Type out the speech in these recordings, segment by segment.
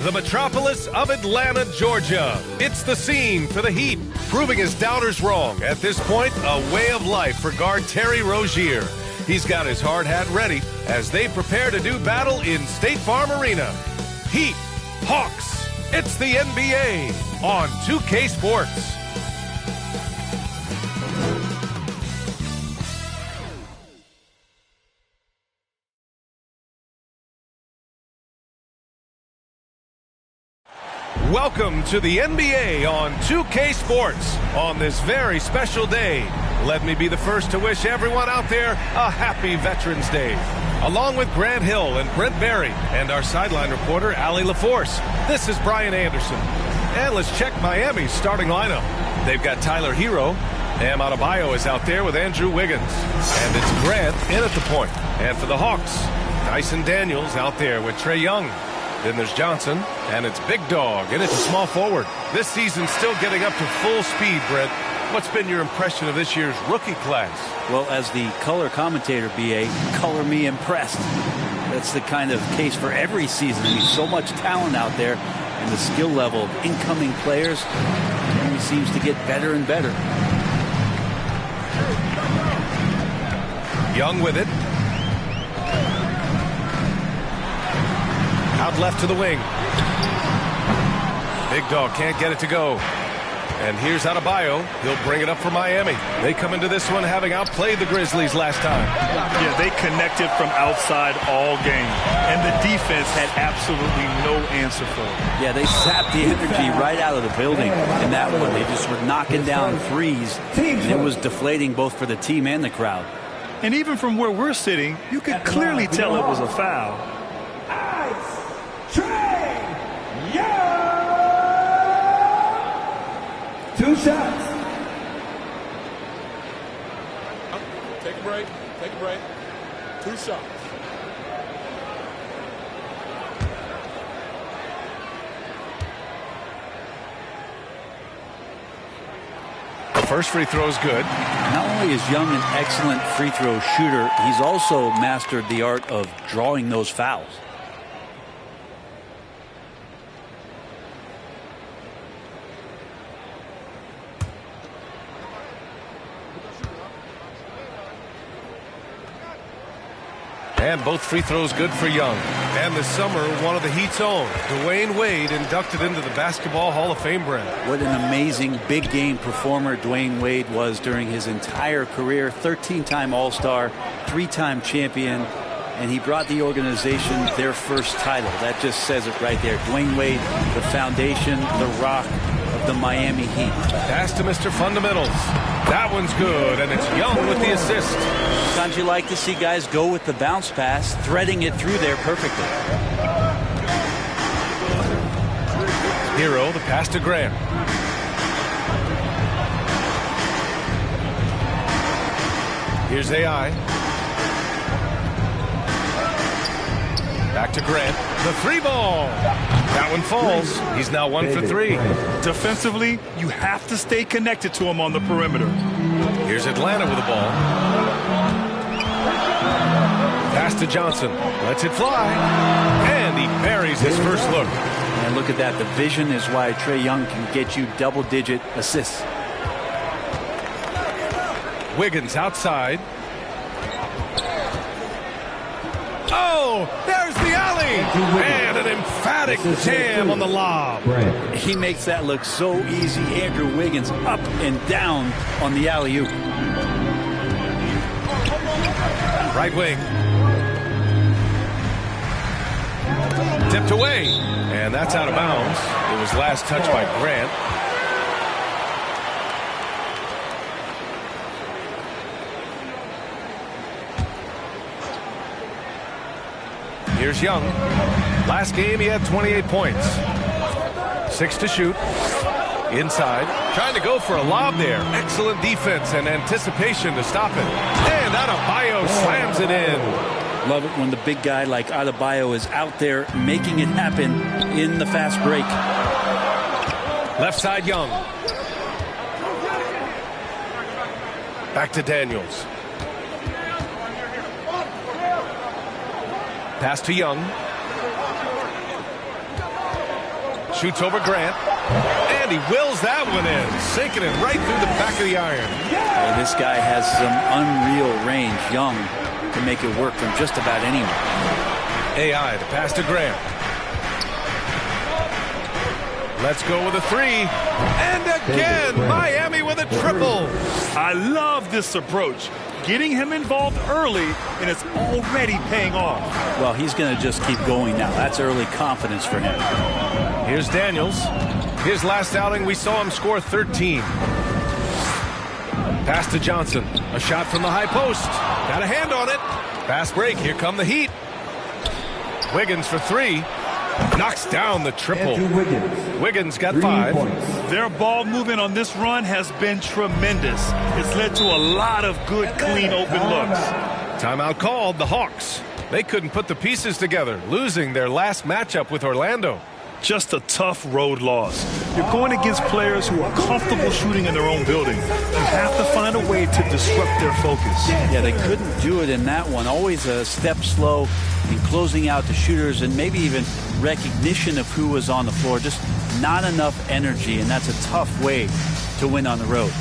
The metropolis of Atlanta, Georgia. It's the scene for the Heat, proving his doubters wrong. At this point, a way of life for guard Terry Rozier. He's got his hard hat ready as they prepare to do battle in State Farm Arena. Heat, Hawks, it's the NBA on 2K Sports. Welcome to the NBA on 2K Sports. On this very special day, let me be the first to wish everyone out there a happy Veterans Day. Along with Grant Hill and Brent Barry and our sideline reporter, Allie LaForce, this is Brian Anderson. And let's check Miami's starting lineup. They've got Tyler Hero. Bam Adebayo is out there with Andrew Wiggins. And it's Grant in at the point. And for the Hawks, Dyson Daniels out there with Trae Young. Then there's Johnson, and it's Big Dog, and it's a small forward. This season's still getting up to full speed, Brent. What's been your impression of this year's rookie class? Well, as the color commentator, B.A., color me impressed. That's the kind of case for every season. I mean, so much talent out there, and the skill level of incoming players only seems to get better and better. Young with it. Out left to the wing. Big Dog can't get it to go. And here's Adebayo. He'll bring it up for Miami. They come into this one having outplayed the Grizzlies last time. Yeah, they connected from outside all game. And the defense had absolutely no answer for it. Yeah, they sapped the energy right out of the building in that one. They just were knocking down threes. And it was deflating both for the team and the crowd. And even from where we're sitting, you could clearly tell it was a foul. Trae Young! 2 shots. Take a break. Take a break. 2 shots. The first free throw is good. Not only is Young an excellent free throw shooter, he's also mastered the art of drawing those fouls. And both free throws good for Young. And this summer, one of the Heat's own, Dwayne Wade, inducted into the Basketball Hall of Fame, Brent. What an amazing big game performer Dwayne Wade was during his entire career. 13-time All-Star, 3-time champion, and he brought the organization their first title. That just says it right there. Dwayne Wade, the foundation, the rock of the Miami Heat. Pass to Mr. Fundamentals. That one's good, and it's Young with the assist. Sometimes you like to see guys go with the bounce pass, threading it through there perfectly. Hero, the pass to Grant. Here's AI. Back to Grant. The 3-ball. That one falls. He's now 1 for 3. Defensively, you have to stay connected to him on the perimeter. Here's Atlanta with the ball. Pass to Johnson. Lets it fly. And he buries his first look. And look at that. The vision is why Trae Young can get you double-digit assists. Wiggins outside. Oh, there's the alley. And an emphatic jam on the lob. He makes that look so easy. Andrew Wiggins up and down on the alley-oop. Right wing. Tipped away. And that's out of bounds. It was last touched by Grant. Here's Young. Last game, he had 28 points. 6 to shoot. Inside. Trying to go for a lob there. Excellent defense and anticipation to stop it. And Adebayo slams it in. Love it when the big guy like Adebayo is out there making it happen in the fast break. Left side, Young. Back to Daniels. Pass to Young. Shoots over Grant. And he wills that one in. Sinking it right through the back of the iron. Well, this guy has some unreal range. Young can make it work from just about anywhere. AI to pass to Grant. Let's go with a three. And again, Miami with a triple. I love this approach. Getting him involved early, and it's already paying off. Well, he's going to just keep going now. That's early confidence for him. Here's Daniels. His last outing, we saw him score 13. Pass to Johnson. A shot from the high post. Got a hand on it. Fast break. Here come the Heat. Wiggins for three. Knocks down the triple. Wiggins got 5. Their ball movement on this run has been tremendous. It's led to a lot of good, clean, open looks. Timeout called. The Hawks. They couldn't put the pieces together, losing their last matchup with Orlando. Just a tough road loss. You're going against players who are comfortable shooting in their own building. You have to find a way to disrupt their focus. Yeah, they couldn't do it in that one. Always a step slow in closing out the shooters and maybe even recognition of who was on the floor. Just not enough energy, and that's a tough way to win on the road.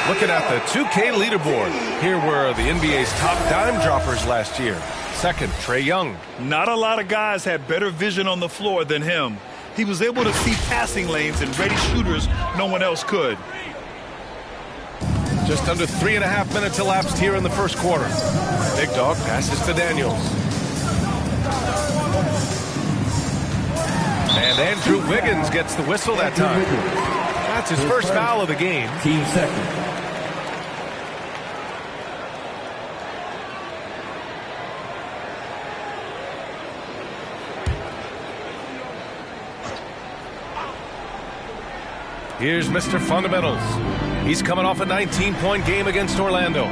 Looking at the 2K leaderboard, here were the NBA's top dime droppers last year. Second, Trae Young. Not a lot of guys had better vision on the floor than him. He was able to see passing lanes and ready shooters no one else could. Just under 3.5 minutes elapsed here in the first quarter. Big Dog passes to Daniels. And Andrew Wiggins gets the whistle that time. That's his first foul of the game. Team second. Here's Mr. Fundamentals. He's coming off a 19-point game against Orlando.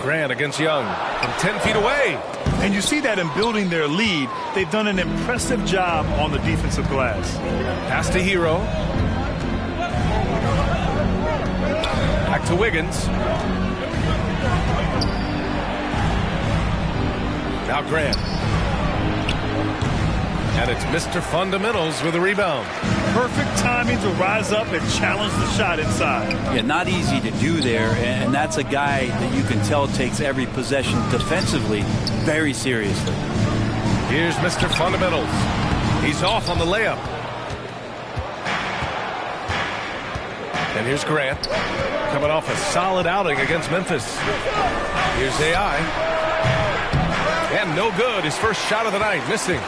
Grant against Young from 10 feet away. And you see that in building their lead, they've done an impressive job on the defensive glass. Pass to Hero. Back to Wiggins. Now Grant. And it's Mr. Fundamentals with a rebound. Perfect timing to rise up and challenge the shot inside. Yeah, not easy to do there, and that's a guy that you can tell takes every possession defensively very seriously. Here's Mr. Fundamentals. He's off on the layup. And here's Grant, coming off a solid outing against Memphis. Here's AI. And no good. His first shot of the night, missing.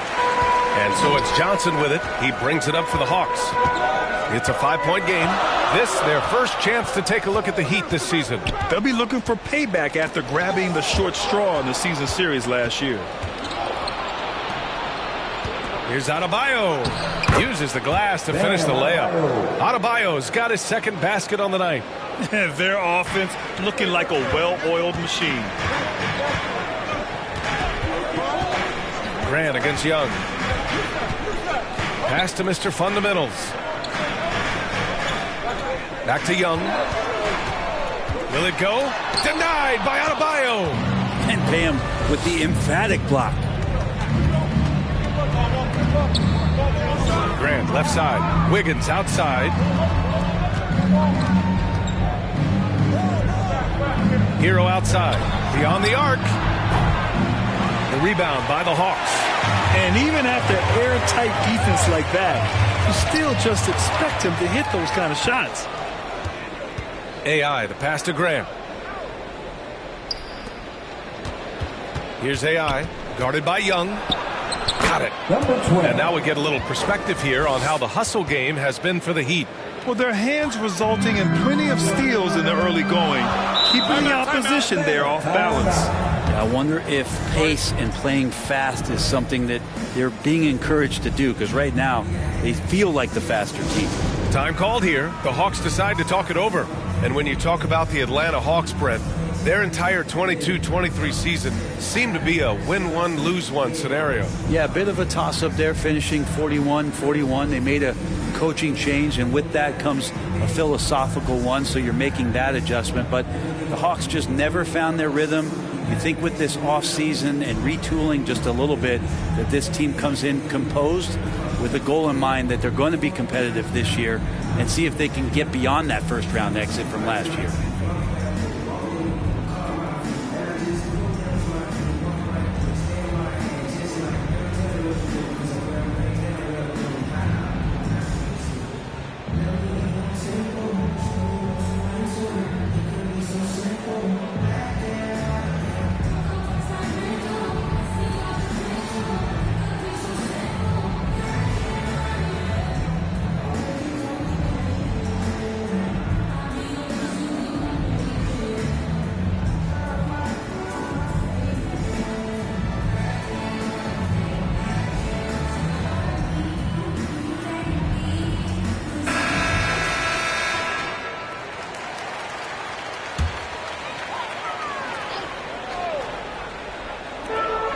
And so it's Johnson with it. He brings it up for the Hawks. It's a 5-point game. This, their first chance to take a look at the Heat this season. They'll be looking for payback after grabbing the short straw in the season series last year. Here's Adebayo. Uses the glass to finish the layup. Adebayo's got his second basket on the night. Their offense looking like a well-oiled machine. Grant against Young. Pass to Mr. Fundamentals. Back to Young. Will it go? Denied by Adebayo. And Bam with the emphatic block. Grant left side. Wiggins outside. Hero outside. Beyond the arc. The rebound by the Hawks. And even after airtight defense like that, you still just expect him to hit those kind of shots. AI, the pass to Grant. Here's AI, guarded by Young. Got it. And now we get a little perspective here on how the hustle game has been for the Heat. Well, their hands resulting in plenty of steals in the early going, keeping the opposition there off balance. I wonder if pace and playing fast is something that they're being encouraged to do, because right now they feel like the faster team. Time called here. The Hawks decide to talk it over. And when you talk about the Atlanta Hawks, Brent, their entire 22-23 season seemed to be a win one, lose one scenario. Yeah, a bit of a toss-up there, finishing 41-41. They made a coaching change, and with that comes a philosophical one, so you're making that adjustment. But the Hawks just never found their rhythm. You think with this offseason and retooling just a little bit that this team comes in composed with a goal in mind that they're going to be competitive this year and see if they can get beyond that first-round exit from last year.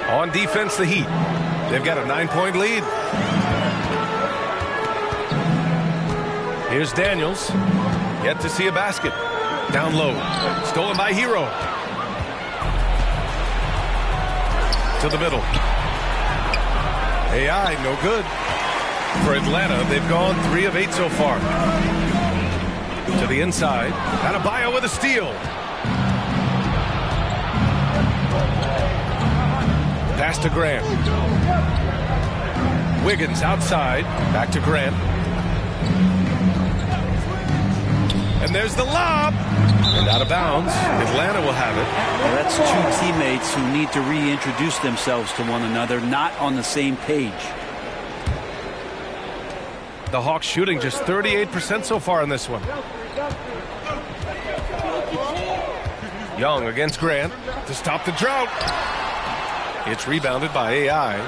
On defense, the Heat. They've got a 9-point lead. Here's Daniels. Yet to see a basket. Down low. Stolen by Hero. To the middle. AI, no good. For Atlanta, they've gone 3 of 8 so far. To the inside. Adebayo with a steal. Pass to Grant. Wiggins outside. Back to Grant. And there's the lob. And out of bounds. Atlanta will have it. Well, that's two teammates who need to reintroduce themselves to one another, not on the same page. The Hawks shooting just 38% so far in this one. Young against Grant to stop the drought. It's rebounded by AI.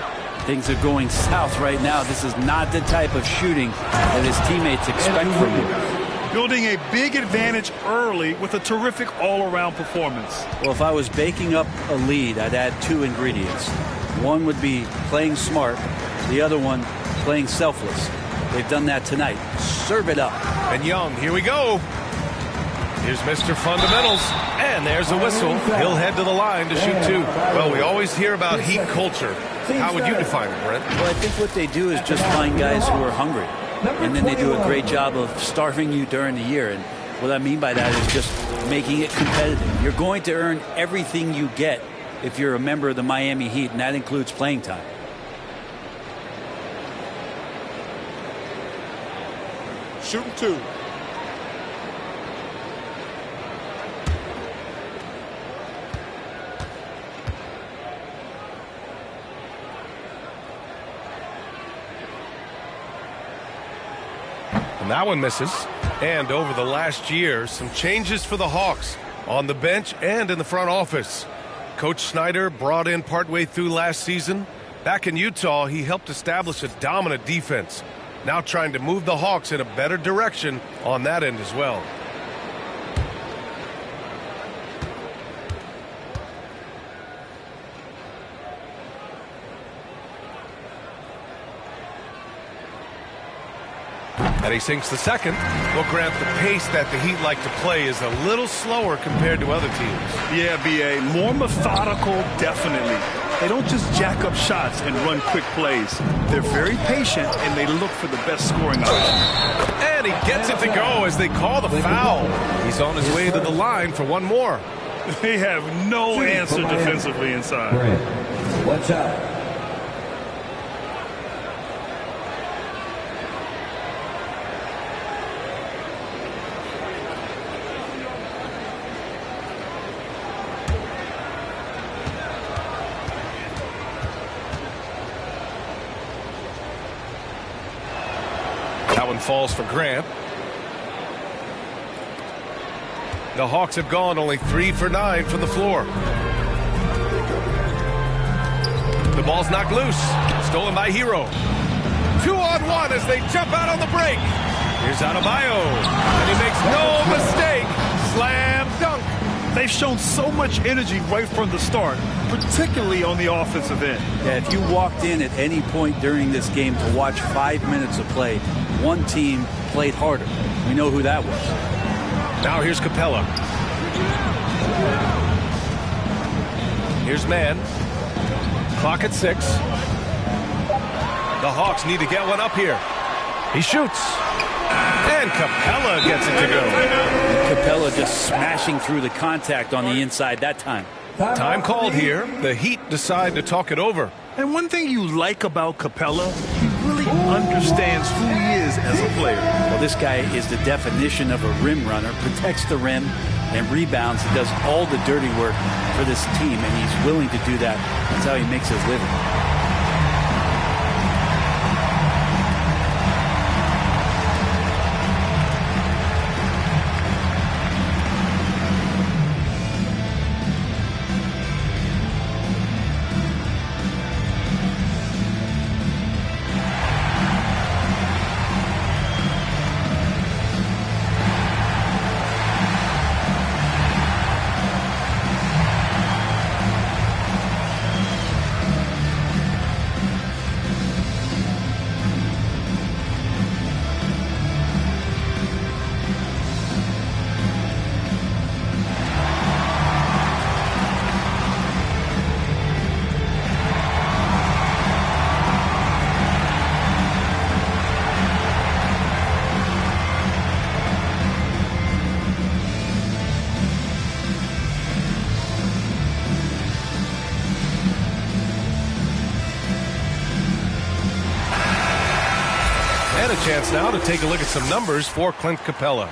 Things are going south right now. This is not the type of shooting that his teammates expect from him. Building a big advantage early with a terrific all-around performance. Well, if I was baking up a lead, I'd add 2 ingredients. One would be playing smart. The other one, playing selfless. They've done that tonight. Serve it up. And Young, here we go. Here's Mr. Fundamentals. And there's a whistle. He'll head to the line to shoot 2. Well, we always hear about Heat culture. How would you define it, Brent? Well, I think what they do is just find guys who are hungry. And then they do a great job of starving you during the year. And what I mean by that is just making it competitive. You're going to earn everything you get if you're a member of the Miami Heat, and that includes playing time. Shooting 2. And that one misses. And over the last year, some changes for the Hawks on the bench and in the front office. Coach Snyder brought in partway through last season. Back in Utah, he helped establish a dominant defense. Now trying to move the Hawks in a better direction on that end as well. And he sinks the second. Well, Grant, the pace that the Heat like to play is a little slower compared to other teams. Yeah, B.A. More methodical, definitely. They don't just jack up shots and run quick plays. They're very patient, and they look for the best scoring option. And he gets it to go as they call the foul. He's on his way to the line for one more. They have no answer defensively inside. Watch out. That one falls for Grant. The Hawks have gone only 3 for 9 from the floor. The ball's knocked loose. Stolen by Hero. 2-on-1 as they jump out on the break. Here's Adebayo. And he makes no mistake. Slam dunk. They've shown so much energy right from the start, particularly on the offensive end. Yeah, if you walked in at any point during this game to watch 5 minutes of play, one team played harder. We know who that was. Now here's Capella. Here's Mann. Clock at 6. The Hawks need to get one up here. He shoots. And Capella gets it to go. And Capella just smashing through the contact on the inside that time. Time called here. The Heat decide to talk it over. And one thing you like about Capella, he really understands who he is as a player. Well, this guy is the definition of a rim runner, protects the rim and rebounds. He does all the dirty work for this team, and he's willing to do that. That's how he makes his living. And a chance now to take a look at some numbers for Clint Capella.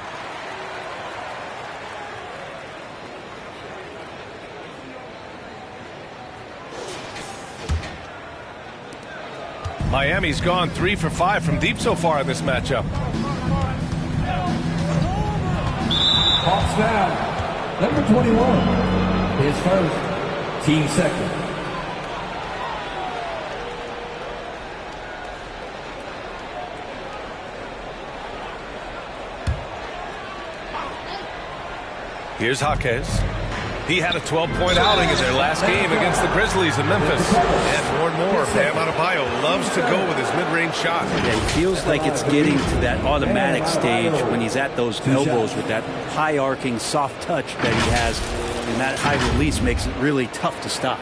Miami's gone 3 for 5 from deep so far in this matchup. Hawks foul. Number 21. His first. Team second. Here's Jaquez. He had a 12-point outing in their last game against the Grizzlies in Memphis. And more. Bam Adebayo loves to go with his mid-range shot. Yeah, he feels like it's getting to that automatic stage when he's at those elbows with that high-arcing soft touch that he has. And that high release makes it really tough to stop.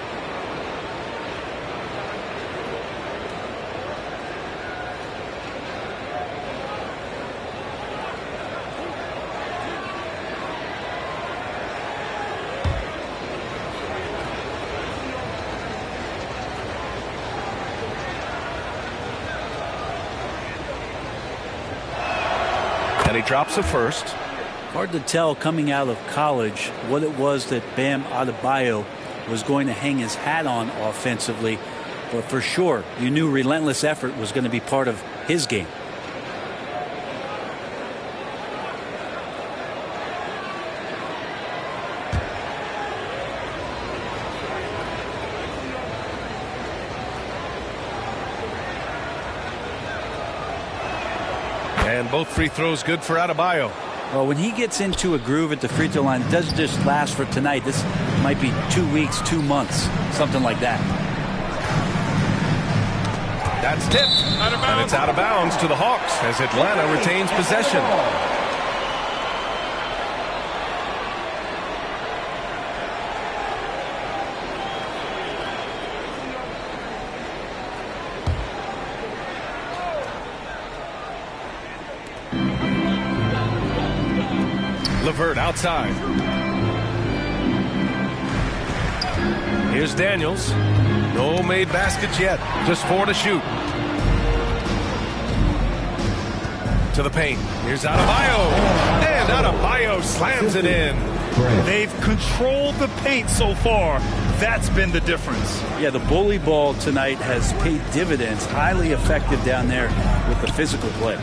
And he drops the first. Hard to tell coming out of college what it was that Bam Adebayo was going to hang his hat on offensively. But for sure, you knew relentless effort was going to be part of his game. And both free throws good for Adebayo. Well, when he gets into a groove at the free throw line, it doesn't just last for tonight. This might be 2 weeks, 2 months, something like that. That's tipped. And it's out of bounds to the Hawks as Atlanta retains possession. LeVert outside. Here's Daniels. No made baskets yet. Just 4 to shoot. To the paint. Here's Adebayo. And Adebayo slams it in. They've controlled the paint so far. That's been the difference. Yeah, the bully ball tonight has paid dividends. Highly effective down there with the physical play.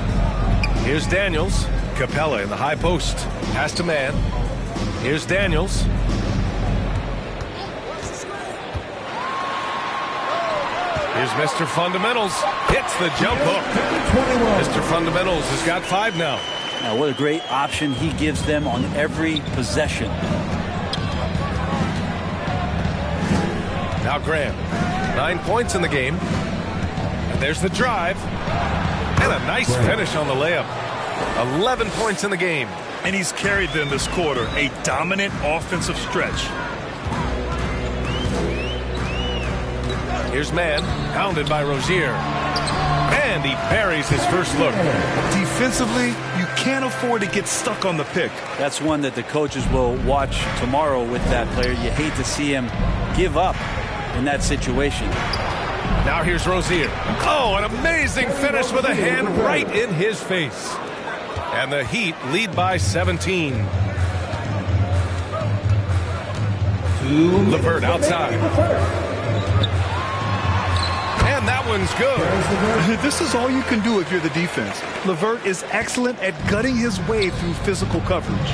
Here's Daniels. Capella in the high post. Pass to man. Here's Daniels. Here's Mr. Fundamentals. Hits the jump hook. Mr. Fundamentals has got 5 now. Now, what a great option he gives them on every possession. Now Graham. 9 points in the game. And there's the drive. And a nice finish on the layup. 11 points in the game. And he's carried them this quarter. A dominant offensive stretch. Here's man, pounded by Rozier. And he buries his first look. Defensively, you can't afford to get stuck on the pick. That's one that the coaches will watch tomorrow with that player. You hate to see him give up in that situation. Now here's Rozier. Oh, an amazing finish with a hand right in his face. And the Heat lead by 17. LeVert outside. And that one's good. This is all you can do if you're the defense. LeVert is excellent at gutting his way through physical coverage.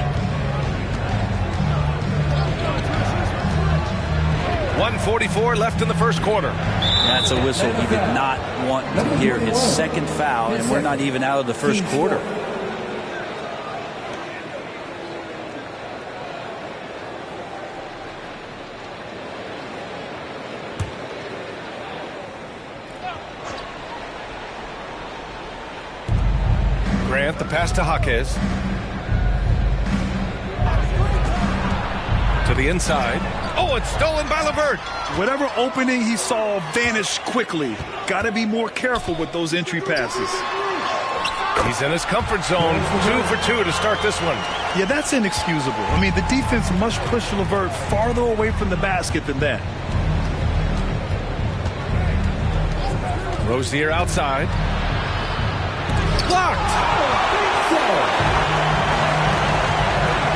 1:44 left in the first quarter. That's a whistle he did not want to hear. His second foul, and we're not even out of the first quarter. Grant, the pass to Jaquez. To the inside. Oh, it's stolen by LeVert. Whatever opening he saw vanished quickly. Got to be more careful with those entry passes. He's in his comfort zone. 2 for 2 to start this one. Yeah, that's inexcusable. I mean, the defense must push LeVert farther away from the basket than that. Rozier outside. Blocked.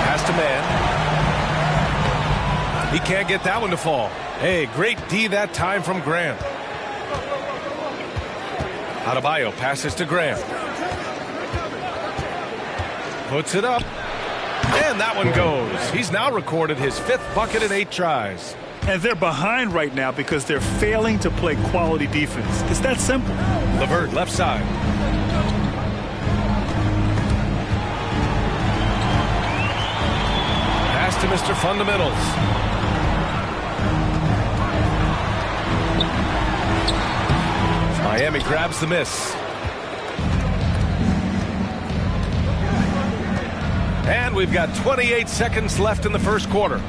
Pass to man. He can't get that one to fall. Hey, great D that time from Graham. Adebayo passes to Graham. Puts it up. And that one goes. He's now recorded his 5th bucket in 8 tries. And they're behind right now because they're failing to play quality defense. It's that simple. LeVert left side. Pass to Mr. Fundamentals. Miami grabs the miss. And we've got 28 seconds left in the first quarter.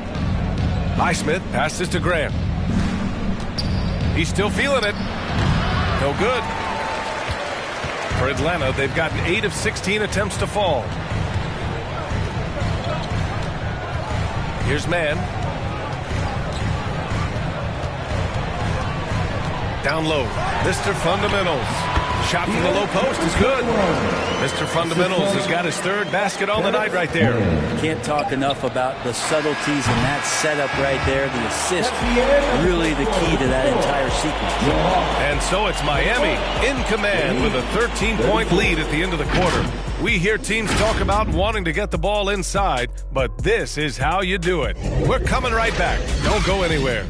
Highsmith passes to Graham. He's still feeling it. No good. For Atlanta, they've gotten 8 of 16 attempts to fall. Here's man. Down low. Mr. Fundamentals. Shot from the low post is good. Mr. Fundamentals has got his 3rd basket on the night right there. Can't talk enough about the subtleties in that setup right there. The assist, really the key to that entire sequence. And so it's Miami in command with a 13-point lead at the end of the quarter. We hear teams talk about wanting to get the ball inside, but this is how you do it. We're coming right back. Don't go anywhere.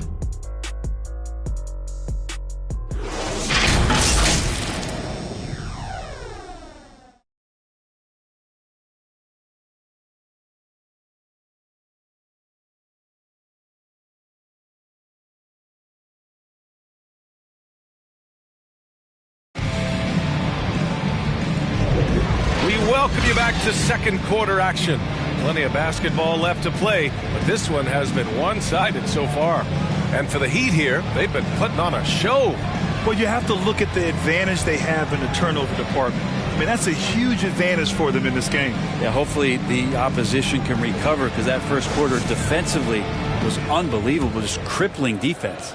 Welcome you back to second quarter action. Plenty of basketball left to play, but this one has been one-sided so far. And for the Heat here, they've been putting on a show. Well, you have to look at the advantage they have in the turnover department. I mean, that's a huge advantage for them in this game. Yeah, hopefully the opposition can recover because that first quarter defensively was unbelievable, just crippling defense.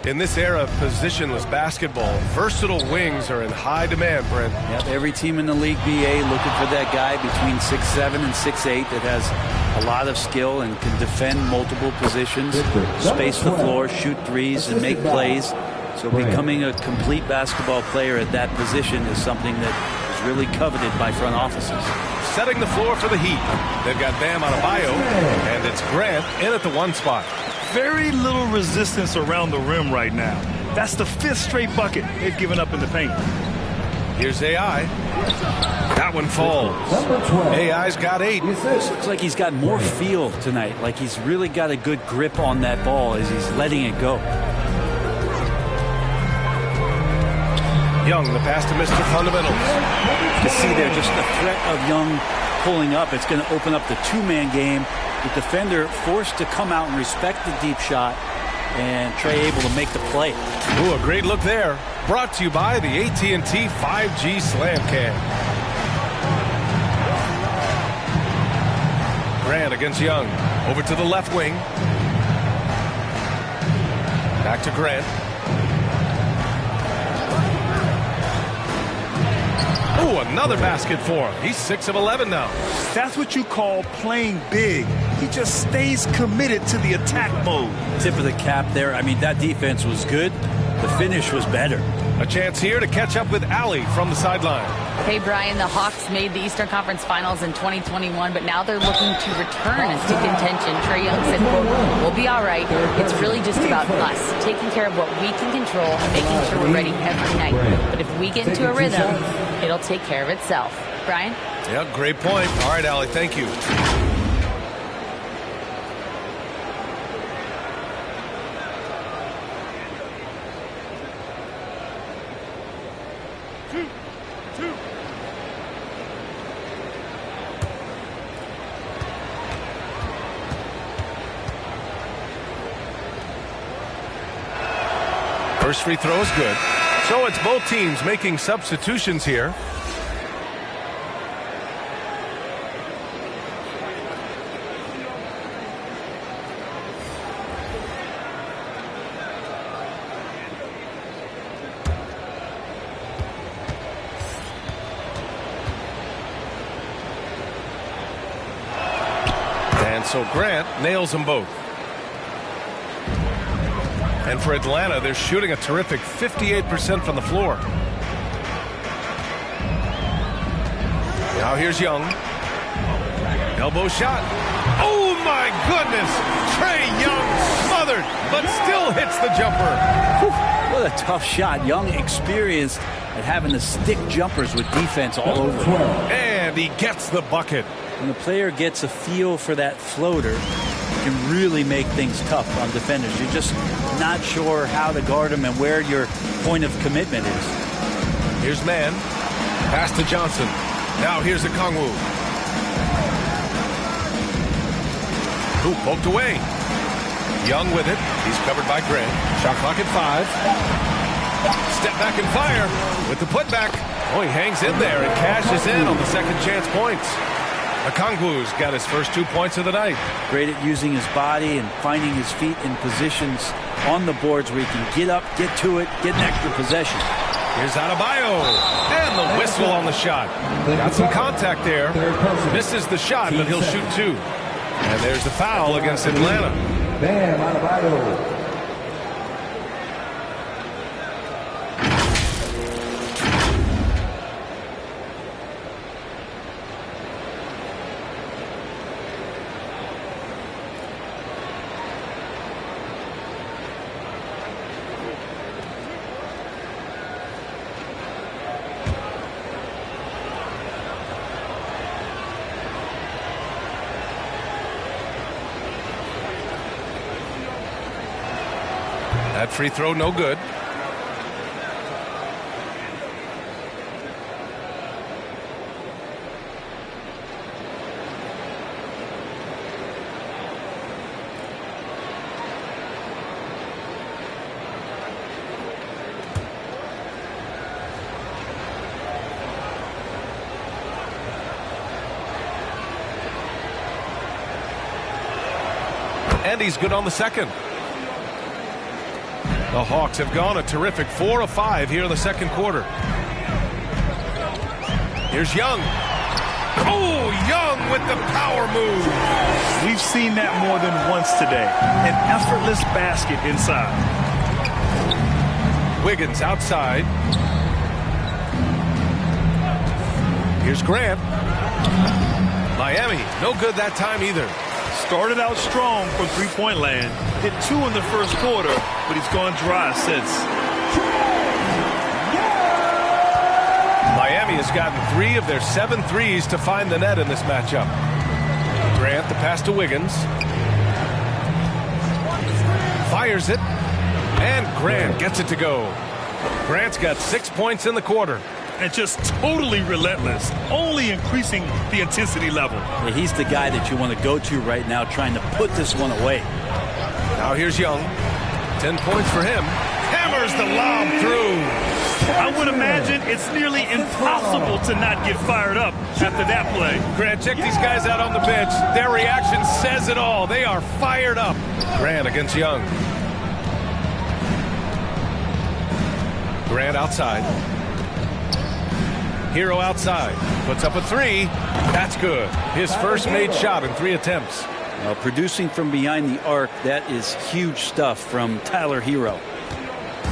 In this era of positionless basketball, versatile wings are in high demand, Brent. Yep, every team in the league, BA, looking for that guy between 6'7" and 6'8" that has a lot of skill and can defend multiple positions, space the floor, shoot threes, and make plays. So becoming a complete basketball player at that position is something that really coveted by front offices. Setting the floor for the Heat. They've got Bam Adebayo, and it's Grant in at the 1 spot. Very little resistance around the rim right now. That's the 5th straight bucket they've given up in the paint. Here's AI. That one falls. AI's got 8. Looks like he's got more feel tonight, like he's really got a good grip on that ball as he's letting it go. Young, the pass to Mr. Fundamentals. You see there just the threat of Young pulling up. It's going to open up the 2-man game. The defender forced to come out and respect the deep shot, and Trey able to make the play. Ooh, a great look there. Brought to you by the AT&T 5G Slam Cam. Grant against Young. Over to the left wing. Back to Grant. Ooh, another basket for him. He's 6 of 11 now. That's what you call playing big. He just stays committed to the attack mode. Tip of the cap there. I mean, that defense was good. The finish was better. A chance here to catch up with Allie from the sideline. Hey, Brian, the Hawks made the Eastern Conference Finals in 2021, but now they're looking to return to contention. Trey Young said, quote, "We'll be all right. It's really just about us, taking care of what we can control and making sure we're ready every night. But if we get into a rhythm, it'll take care of itself." Brian? Yeah, great point. All right, Allie, thank you. First free throw is good. So it's both teams making substitutions here. And so Grant nails them both. And for Atlanta, they're shooting a terrific 58% from the floor. Now here's Young. Elbow shot. Oh my goodness! Trey Young smothered, but still hits the jumper. Whew, what a tough shot. Young experienced at having to stick jumpers with defense all over him. And he gets the bucket. When the player gets a feel for that floater, it can really make things tough on defenders. You're just not sure how to guard them and where your point of commitment is. Here's Mann. Pass to Johnson. Now here's Okongwu. Who poked away. Young with it. He's covered by Grant. Shot clock at 5. Step back and fire with the putback. Oh, he hangs in there and cashes in on the second chance points. Okongwu's got his first 2 points of the night. Great at using his body and finding his feet in positions on the boards where he can get up, get to it, get an extra possession. Here's Adebayo. And the whistle on the shot. Got some contact there. Misses the shot, but he'll shoot 2. And there's the foul against Atlanta. Bam Adebayo. That free throw, no good. And he's good on the second. The Hawks have gone a terrific 4 of 5 here in the second quarter. Here's Young. Oh, Young with the power move. We've seen that more than once today. An effortless basket inside. Wiggins outside. Here's Grant. Miami, no good that time either. Started out strong from three-point land. Hit 2 in the first quarter, but he's gone dry since. Miami has gotten 3 of their 7 threes to find the net in this matchup. Grant, the pass to Wiggins. Fires it. And Grant gets it to go. Grant's got 6 points in the quarter. And just totally relentless, only increasing the intensity level. Yeah, he's the guy that you want to go to right now, trying to put this one away. Now here's Young. 10 points for him. Hammers the lob through. I would imagine it's nearly impossible to not get fired up after that play. Grant, check these guys out on the bench. Their reaction says it all. They are fired up. Grant against Young. Grant outside. Hero outside. Puts up a 3. That's good. His first made shot in 3 attempts. Producing from behind the arc, that is huge stuff from Tyler Hero.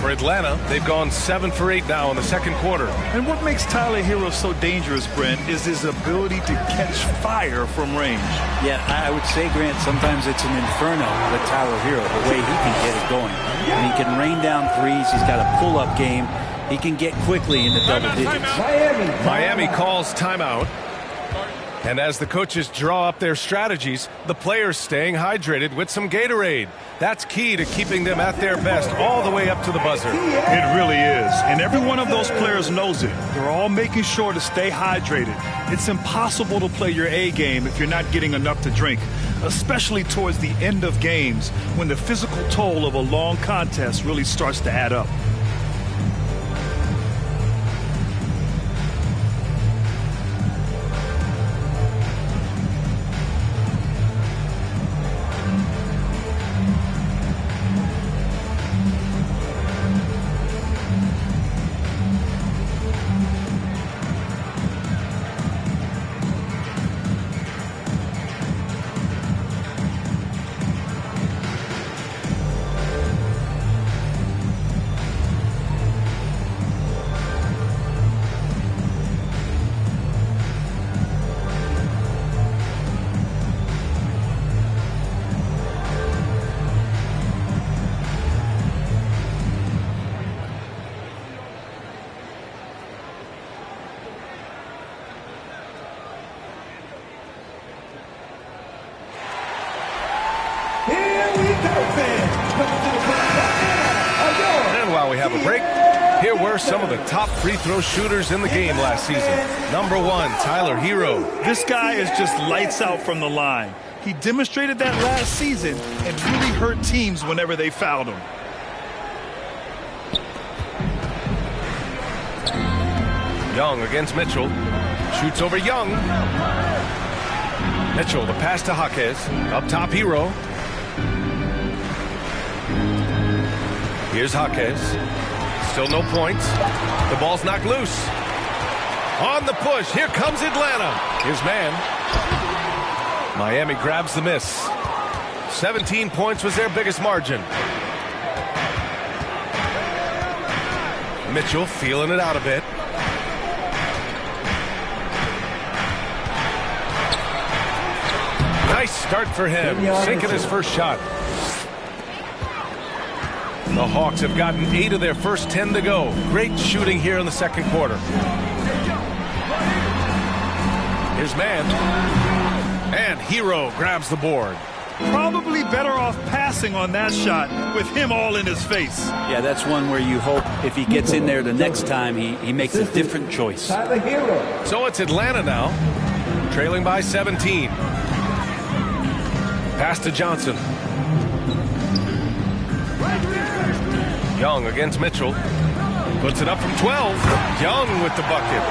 For Atlanta, they've gone 7 for 8 now in the second quarter. And what makes Tyler Hero so dangerous, Brent, is his ability to catch fire from range. Yeah, I would say, Grant, sometimes it's an inferno with Tyler Hero, the way he can get it going. And he can rain down threes. He's got a pull-up game. He can get quickly into double digits. Miami calls timeout. And as the coaches draw up their strategies, the players staying hydrated with some Gatorade. That's key to keeping them at their best all the way up to the buzzer. It really is. And every one of those players knows it. They're all making sure to stay hydrated. It's impossible to play your A game if you're not getting enough to drink, especially towards the end of games when the physical toll of a long contest really starts to add up. And while we have a break, here were some of the top free throw shooters in the game last season. Number 1, Tyler Hero. This guy is just lights out from the line. He demonstrated that last season and really hurt teams whenever they fouled him. Young against Mitchell. Shoots over Young. Mitchell, the pass to Jaquez. Up top, Hero. Here's Jaquez. Still no points. The ball's knocked loose. On the push. Here comes Atlanta. His man. Miami grabs the miss. 17 points was their biggest margin. Mitchell feeling it out a bit. Nice start for him. Sinking his first shot. The Hawks have gotten 8 of their first 10 to go. Great shooting here in the second quarter. Here's man. And Hero grabs the board. Probably better off passing on that shot with him all in his face. Yeah, that's one where you hope if he gets in there the next time, he makes a different choice. So it's Atlanta now, trailing by 17. Pass to Johnson. Young against Mitchell. Puts it up from 12. Young with the bucket.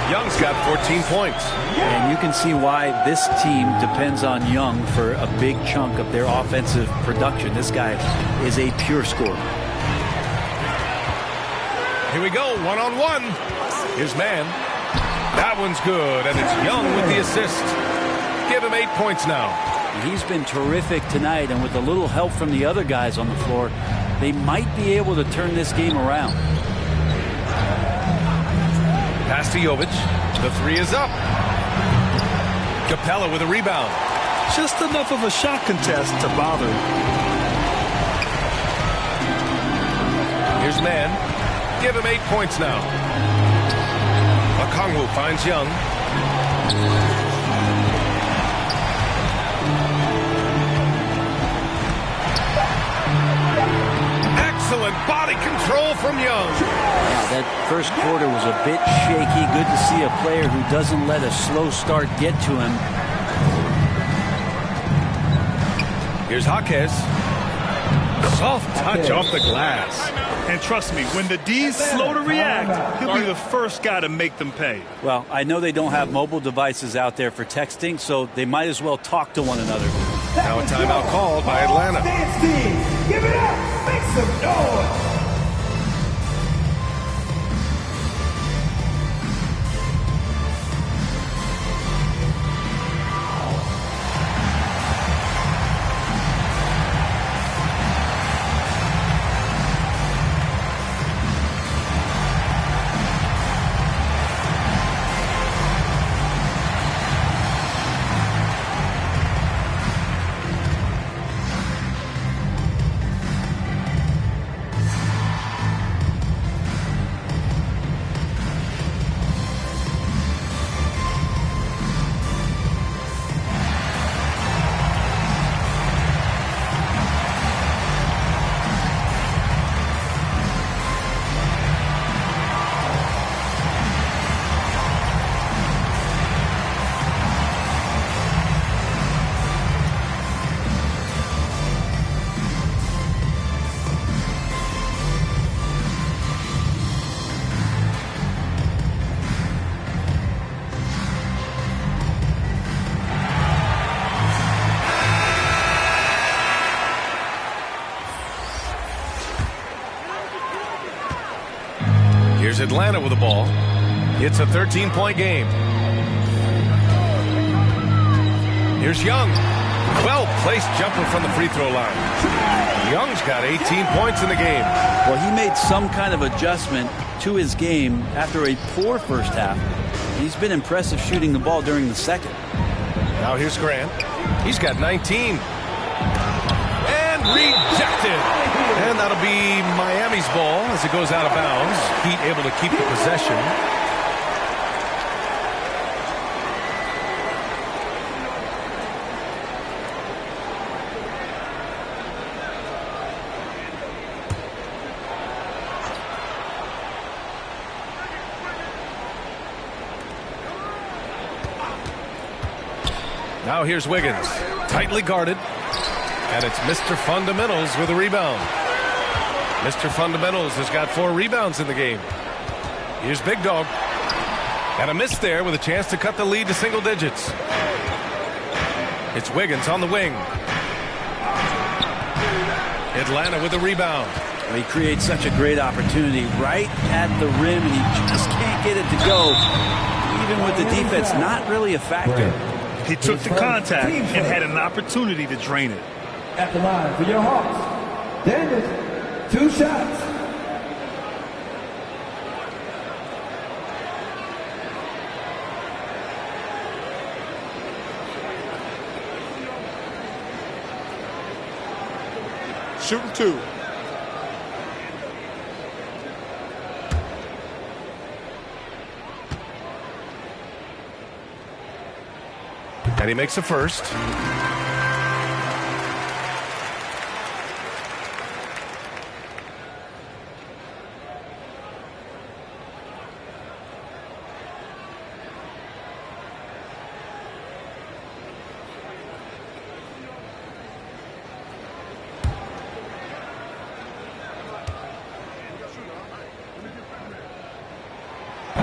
Young's got 14 points. And you can see why this team depends on Young for a big chunk of their offensive production. This guy is a pure scorer. Here we go, one-on-one. His man. That one's good, and it's Young with the assist. Give him 8 points now. He's been terrific tonight, and with a little help from the other guys on the floor, they might be able to turn this game around. Pass to Jovic. The three is up. Capella with a rebound. Just enough of a shot contest to bother him. Here's Mann. Give him 8 points now. Okongwu finds Young. Excellent body control from Young. Yeah, that first quarter was a bit shaky. Good to see a player who doesn't let a slow start get to him. Here's Jaquez. Soft touch off the glass. And trust me, when the D's slow to react, he'll be the first guy to make them pay. Well, I know they don't have mobile devices out there for texting, so they might as well talk to one another. Now a timeout called by Atlanta. Dance team, give it up. Make some noise. Here's Atlanta with the ball. It's a 13-point game. Here's Young. Well-placed jumper from the free throw line. Young's got 18 points in the game. Well, he made some kind of adjustment to his game after a poor first half. He's been impressive shooting the ball during the second. Now here's Grant. He's got 19. And rejected. And that'll be Miami's ball as it goes out of bounds. Heat able to keep the possession. Now here's Wiggins. Tightly guarded. And it's Mr. Fundamentals with a rebound. Mr. Fundamentals has got 4 rebounds in the game. Here's Big Dog. And a miss there with a chance to cut the lead to single digits. It's Wiggins on the wing. Atlanta with a rebound. Well, he creates such a great opportunity right at the rim, and he just can't get it to go. Even with the defense not really a factor. He took the contact and had an opportunity to drain it. At the line for your Hawks, Daniels, 2 shots. Shooting 2. And he makes a first.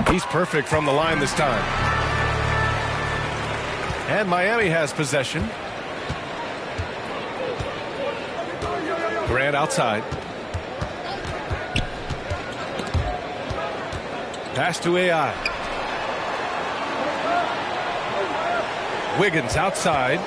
He's perfect from the line this time. And Miami has possession. Grant outside. Pass to AI. Wiggins outside.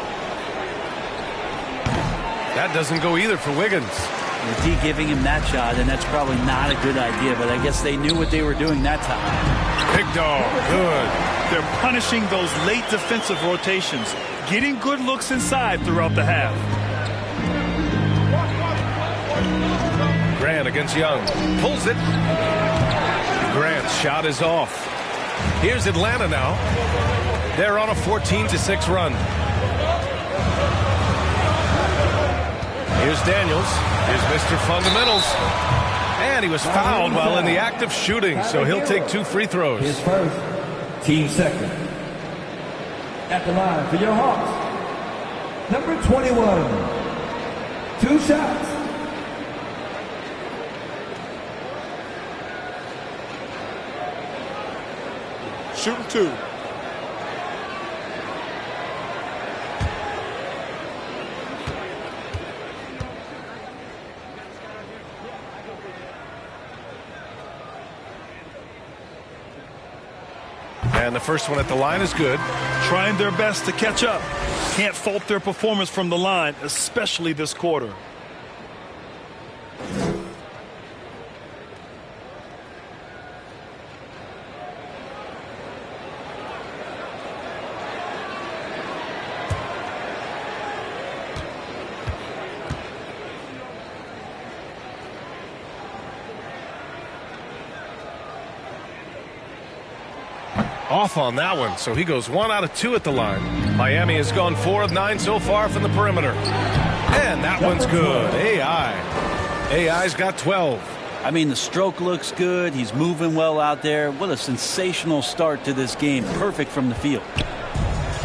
That doesn't go either for Wiggins. The D giving him that shot, and that's probably not a good idea, but I guess they knew what they were doing that time. Big dog, good. They're punishing those late defensive rotations, getting good looks inside throughout the half. Grant against Young. Pulls it. Grant's shot is off. Here's Atlanta now. They're on a 14-6 run. Here's Daniels. Here's Mr. Fundamentals. And he was fouled while in the act of shooting, so he'll take 2 free throws. His first, team second. At the line for your Hawks, number 21. 2 shots. Shooting 2. And the first one at the line is good. Trying their best to catch up. Can't fault their performance from the line, especially this quarter. Off on that one, so he goes 1 out of 2 at the line. Miami has gone 4 of 9 so far from the perimeter. And that one's good. AI's got 12. I mean, the stroke looks good. He's moving well out there. What a sensational start to this game. Perfect from the field.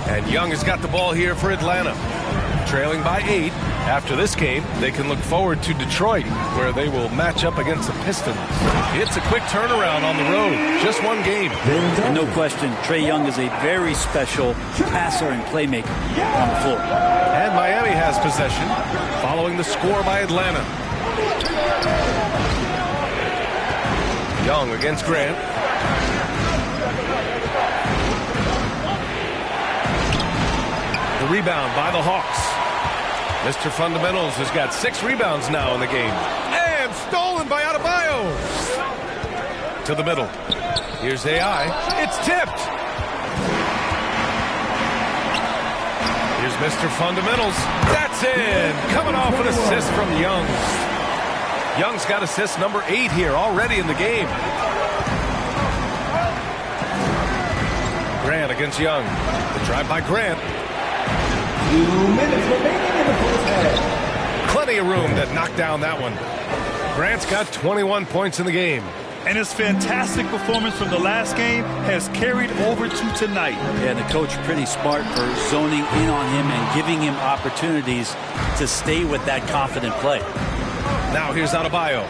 And Young has got the ball here for Atlanta. Trailing by 8. After this game, they can look forward to Detroit, where they will match up against the Pistons. It's a quick turnaround on the road. Just 1 game. And no question, Trae Young is a very special passer and playmaker on the floor. And Miami has possession, following the score by Atlanta. Young against Grant. The rebound by the Hawks. Mr. Fundamentals has got 6 rebounds now in the game. And stolen by Adebayo. To the middle. Here's AI. It's tipped. Here's Mr. Fundamentals. That's in. Coming off an assist from Young. Young's got assist number 8 here already in the game. Grant against Young. The drive by Grant. 2 minutes remaining in the first half. Plenty of room that knocked down that one. Grant's got 21 points in the game. And his fantastic performance from the last game has carried over to tonight. Yeah, the coach pretty smart for zoning in on him and giving him opportunities to stay with that confident play. Now here's Adebayo.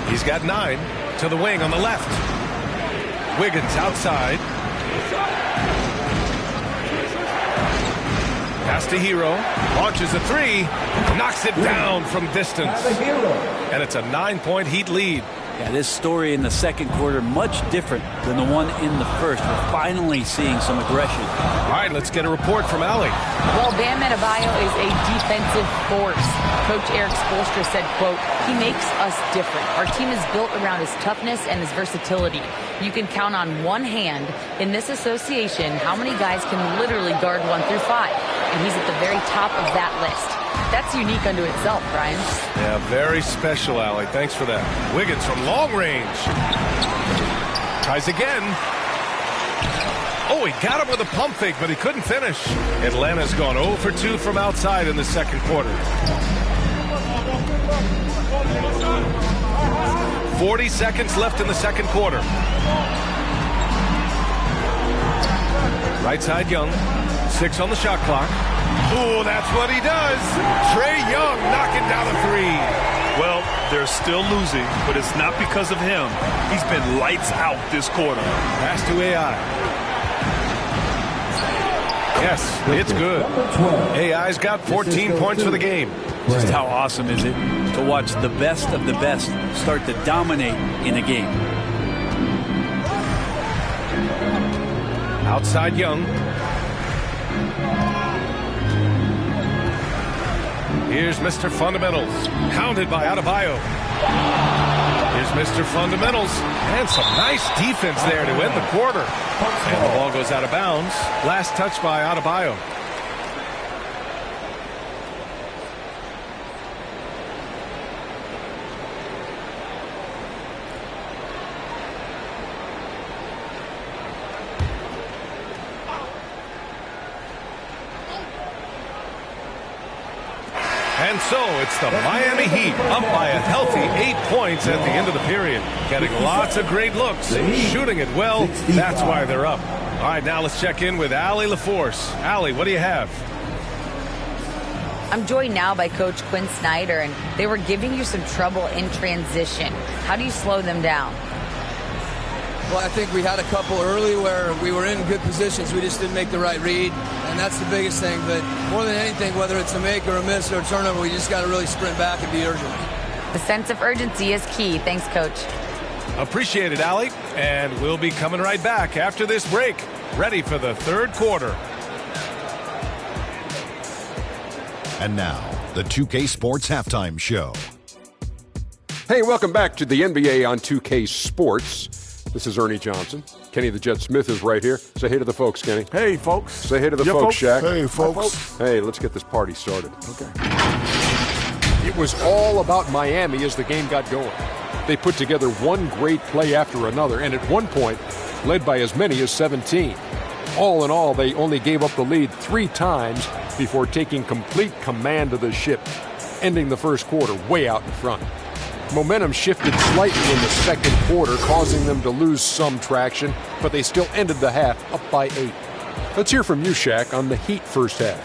He's got 9 to the wing on the left. Wiggins outside. Pass to Hero. Launches a 3. Knocks it down from distance. And it's a 9-point Heat lead. Yeah, this story in the second quarter much different than the one in the first. We're finally seeing some aggression. All right, let's get a report from Allie. Well, Bam Adebayo is a defensive force. Coach Eric Spoelstra said, quote, "He makes us different. Our team is built around his toughness and his versatility. You can count on one hand in this association how many guys can literally guard 1 through 5. And he's at the very top of that list. That's unique unto itself, Brian." Yeah, very special, Allie. Thanks for that. Wiggins from long range. Tries again. Oh, he got him with a pump fake, but he couldn't finish. Atlanta's gone 0 for 2 from outside in the second quarter. 40 seconds left in the second quarter. Right side Young. 6 on the shot clock. Oh, that's what he does. Trae Young knocking down a 3. Well, they're still losing, but it's not because of him. He's been lights out this quarter. Pass to AI. Yes, it's good. AI's got 14 points for the game. Just how awesome is it to watch the best of the best start to dominate in a game. Outside Young. Here's Mr. Fundamentals, pounded by Adebayo. Here's Mr. Fundamentals, and some nice defense there to end the quarter. And the ball goes out of bounds. Last touch by Adebayo. And so it's the Miami Heat up by a healthy 8 points at the end of the period. Getting lots of great looks, shooting it well. That's why they're up. All right, now let's check in with Allie LaForce. Allie, what do you have? I'm joined now by Coach Quinn Snyder, and they were giving you some trouble in transition. How do you slow them down? Well, I think we had a couple early where we were in good positions. We just didn't make the right read, and that's the biggest thing. But more than anything, whether it's a make or a miss or a turnover, we just got to really sprint back and be urgent. The sense of urgency is key. Thanks, Coach. Appreciate it, Allie. And we'll be coming right back after this break, ready for the third quarter. And now, the 2K Sports Halftime Show. Hey, welcome back to the NBA on 2K Sports. This is Ernie Johnson. Kenny the Jet Smith is right here. Say hey to the folks, Kenny. Hey, folks. Say hey to the folks, Shaq. Hey, folks. Hey, let's get this party started. Okay. It was all about Miami as the game got going. They put together one great play after another, and at one point, led by as many as 17. All in all, they only gave up the lead 3 times before taking complete command of the ship, ending the first quarter way out in front. Momentum shifted slightly in the second quarter, causing them to lose some traction, but they still ended the half up by 8. Let's hear from you, Shaq, on the Heat first half.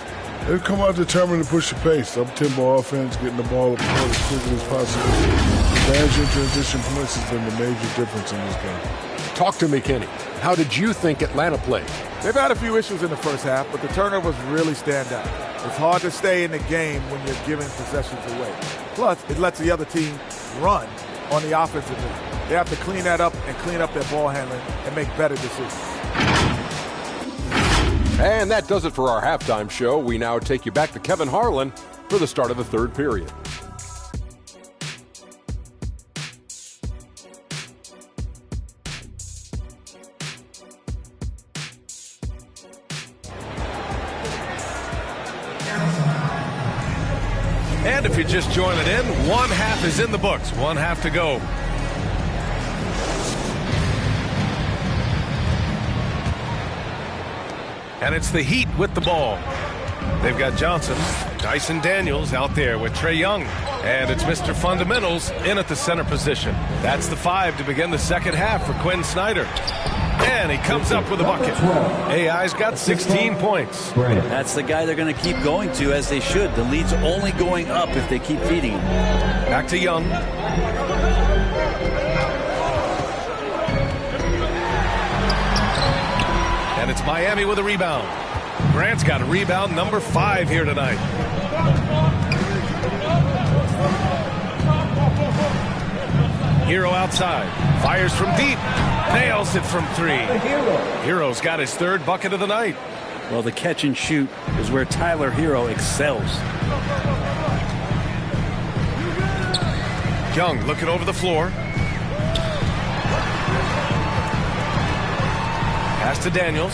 They've come out determined to push the pace. Up-tempo offense, getting the ball up the court as quickly as possible. Advantage in transition points has been the major difference in this game. Talk to me, Kenny. How did you think Atlanta played? They've had a few issues in the first half, but the turnovers really stand out. It's hard to stay in the game when you're giving possessions away. Plus, it lets the other team run on the offensive end. They have to clean that up and clean up their ball handling and make better decisions. And that does it for our halftime show. We now take you back to Kevin Harlan for the start of the third period. And if you're just joining in, one half is in the books. One half to go. And it's the Heat with the ball. They've got Johnson, Dyson Daniels out there with Trae Young. And it's Mr. Fundamentals in at the center position. That's the 5 to begin the second half for Quinn Snyder. And he comes up with a bucket. AI's got 16 points. That's the guy they're going to keep going to, as they should. The lead's only going up if they keep feeding him. Back to Young. And it's Miami with a rebound. Grant's got a rebound number 5 here tonight. Hero outside. Fires from deep. Nails it from 3. Hero's got his third bucket of the night. Well, the catch and shoot is where Tyler Hero excels. Young looking over the floor. Pass to Daniels.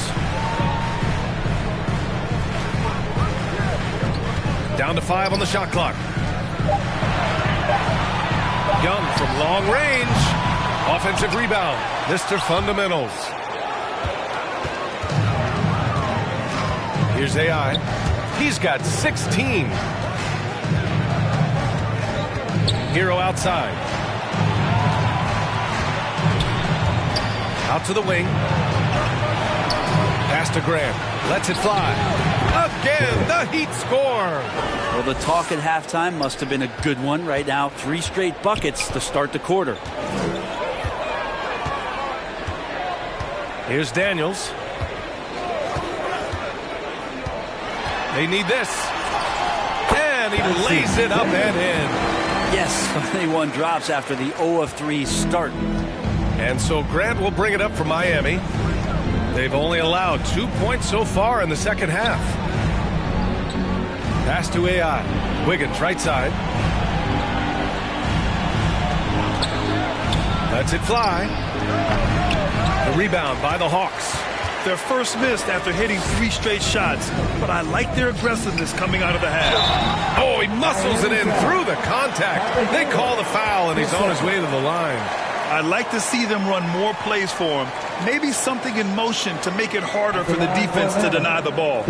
Down to 5 on the shot clock. Young from long range. Offensive rebound. Mr. Fundamentals. Here's AI. He's got 16. Hero outside. Out to the wing. Pass to Grant. Lets it fly. Again, the Heat score. Well, the talk at halftime must have been a good one. Right now, 3 straight buckets to start the quarter. Here's Daniels. They need this. And he lays it up and in. Yes, finally one drops after the 0 of 3 start. And so Grant will bring it up for Miami. They've only allowed 2 points so far in the second half. Pass to AI. Wiggins, right side. Lets it fly. The rebound by the Hawks. Their first missed after hitting 3 straight shots, but I like their aggressiveness coming out of the half. Oh, he muscles it in through the contact. They call the foul, and he's on his way to the line. I'd like to see them run more plays for him. Maybe something in motion to make it harder for the defense to deny the ball.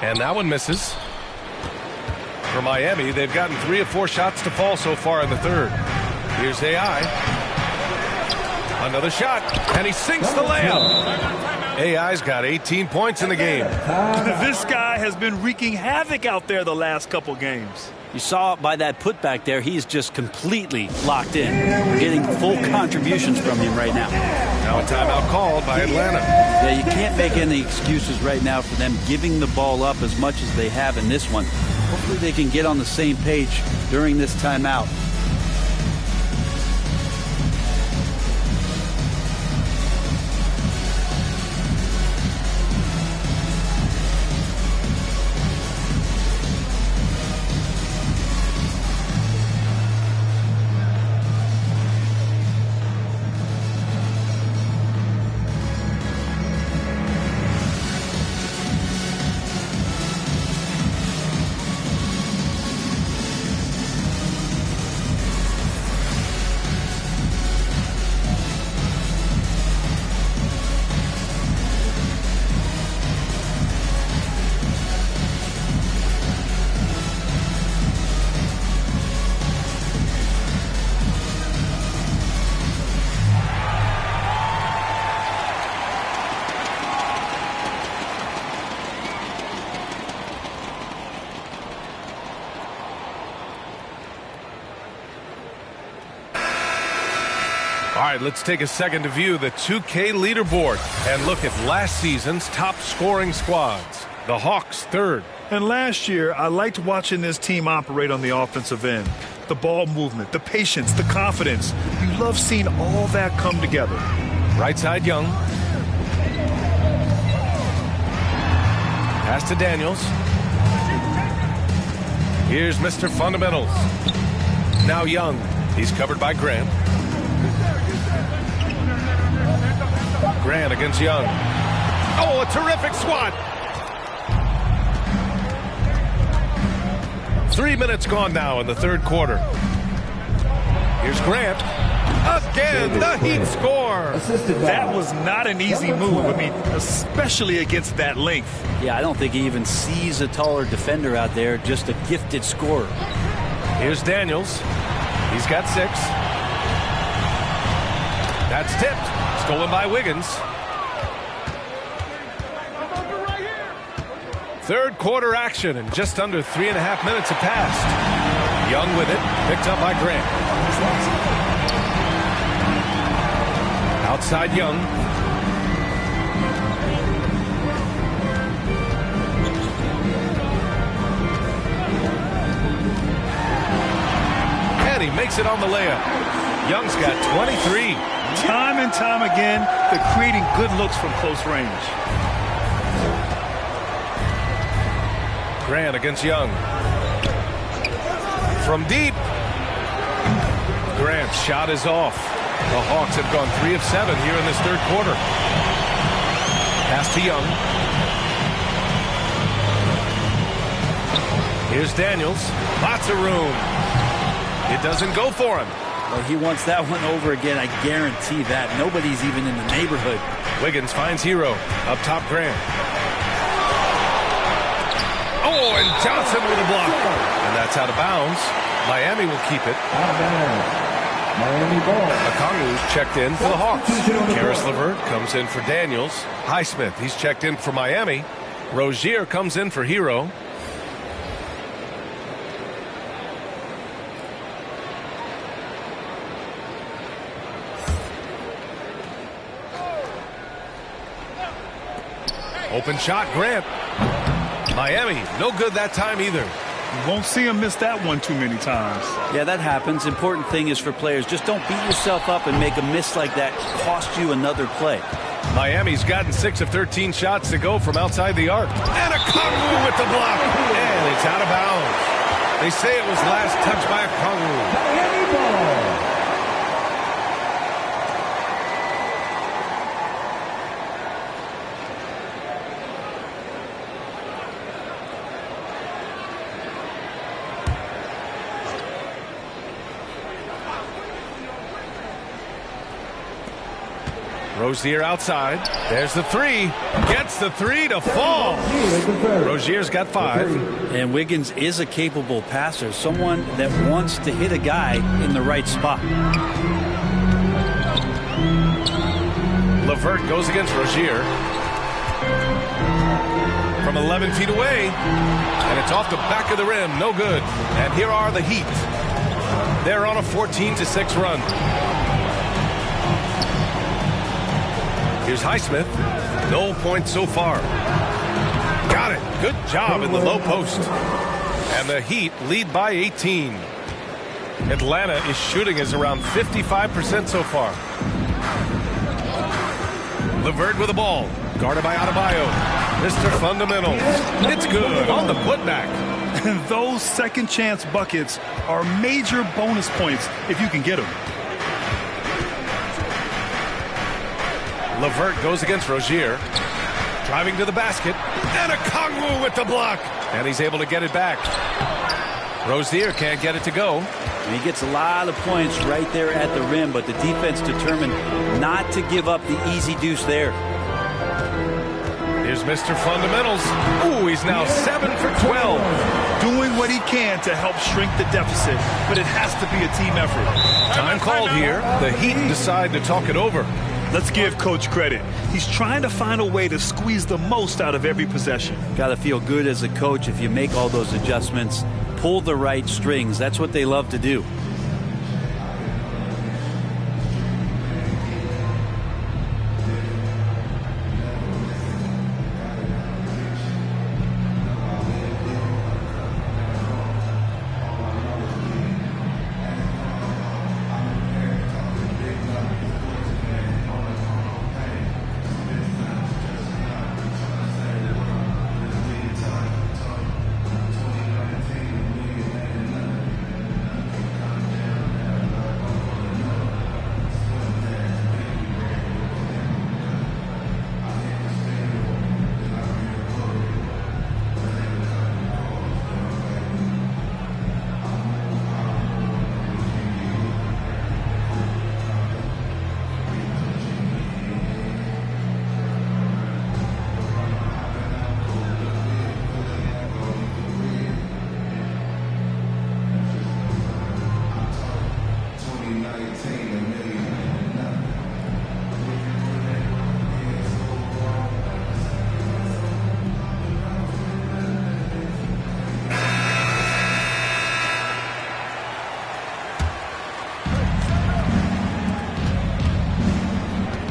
And that one misses. For Miami, they've gotten 3 of 4 shots to fall so far in the third. Here's AI. Another shot, and he sinks the layup. AI's got 18 points in the game. This guy has been wreaking havoc out there the last couple games. You saw it by that putback there. He's just completely locked in. We're getting full contributions from him right now. Now a timeout called by Atlanta. Yeah, you can't make any excuses right now for them giving the ball up as much as they have in this one. Hopefully they can get on the same page during this timeout. All right, let's take a second to view the 2K leaderboard and look at last season's top scoring squads. The Hawks third. And last year, I liked watching this team operate on the offensive end. The ball movement, the patience, the confidence. You love seeing all that come together. Right side, Young. Pass to Daniels. Here's Mr. Fundamentals. Now Young. He's covered by Grant. Grant against Young. Oh, a terrific swat. 3 minutes gone now in the third quarter. Here's Grant. Again, the Heat score. That was not an easy move. I mean, especially against that length. Yeah, I don't think he even sees a taller defender out there, just a gifted scorer. Here's Daniels. He's got 6. That's tipped. Stolen by Wiggins. Third quarter action, and just under 3.5 minutes have passed. Young with it, picked up by Grant. Outside Young. And he makes it on the layup. Young's got 23. Time and time again, they're creating good looks from close range. Grant against Young. From deep. Grant's shot is off. The Hawks have gone 3 of 7 here in this third quarter. Pass to Young. Here's Daniels. Lots of room. It doesn't go for him. Well, he wants that one over again. I guarantee that. Nobody's even in the neighborhood. Wiggins finds Hero. Up top, Grant. Oh, and Johnson with a block. And that's out of bounds. Miami will keep it. Miami ball. Okongwu's checked in for the Hawks. Karis LeVert comes in for Daniels. Highsmith, he's checked in for Miami. Rozier comes in for Hero. Open shot, Grant. Miami, no good that time either. You won't see him miss that one too many times. Yeah, that happens. Important thing is for players, just don't beat yourself up and make a miss like that cost you another play. Miami's gotten 6 of 13 shots to go from outside the arc. And a Okongwu with the block. And it's out of bounds. They say it was last touched by Okongwu. Miami ball. Rozier outside. There's the three. Gets the three to fall. Rozier's got 5. And Wiggins is a capable passer, someone that wants to hit a guy in the right spot. LeVert goes against Rozier. From 11 feet away. And it's off the back of the rim. No good. And here are the Heat. They're on a 14-6 run. Here's Highsmith. No points so far. Got it. Good job in the low post. And the Heat lead by 18. Atlanta is shooting as around 55% so far. LeVert with the ball. Guarded by Adebayo. Mr. Fundamentals. It's good on the putback. And those second chance buckets are major bonus points if you can get them. LeVert goes against Rozier. Driving to the basket. And Okongwu with the block. And he's able to get it back. Rozier can't get it to go. And he gets a lot of points right there at the rim, but the defense determined not to give up the easy deuce there. Here's Mr. Fundamentals. Ooh, he's now 7 for 12. Doing what he can to help shrink the deficit, but it has to be a team effort. Time called here. The Heat decide to talk it over. Let's give Coach credit. He's trying to find a way to squeeze the most out of every possession. Got to feel good as a coach if you make all those adjustments, pull the right strings. That's what they love to do.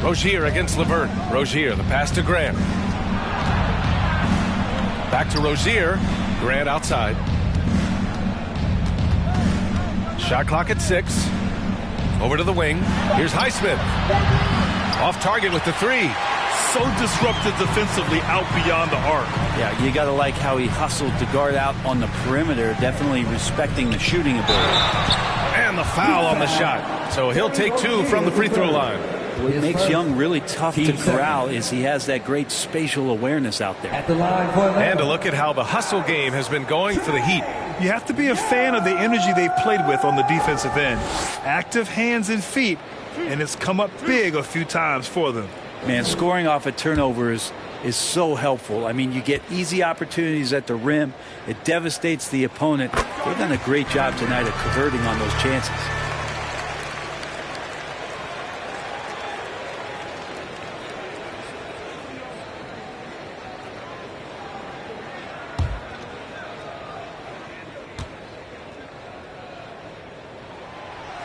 Rozier against LeVert. Rozier, the pass to Grant. Back to Rozier. Grant outside. Shot clock at 6. Over to the wing. Here's Highsmith. Off target with the 3. So disruptive defensively out beyond the arc. Yeah, you got to like how he hustled to guard out on the perimeter, definitely respecting the shooting ability. And the foul on the shot. So he'll take 2 from the free throw line. What makes Young really tough to corral is he has that great spatial awareness out there. And to look at how the hustle game has been going for the Heat. You have to be a fan of the energy they've played with on the defensive end. Active hands and feet, and it's come up big a few times for them. Man, scoring off of turnovers is so helpful. I mean, you get easy opportunities at the rim. It devastates the opponent. They've done a great job tonight of converting on those chances.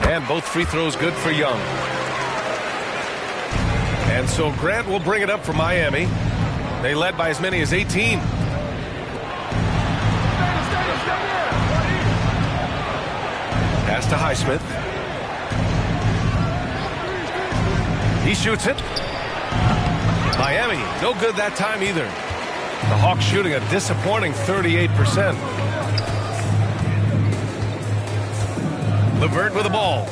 And both free throws good for Young. And so Grant will bring it up for Miami. They led by as many as 18. Pass to Highsmith. He shoots it. Miami, no good that time either. The Hawks shooting a disappointing 38%. LeVert with the ball.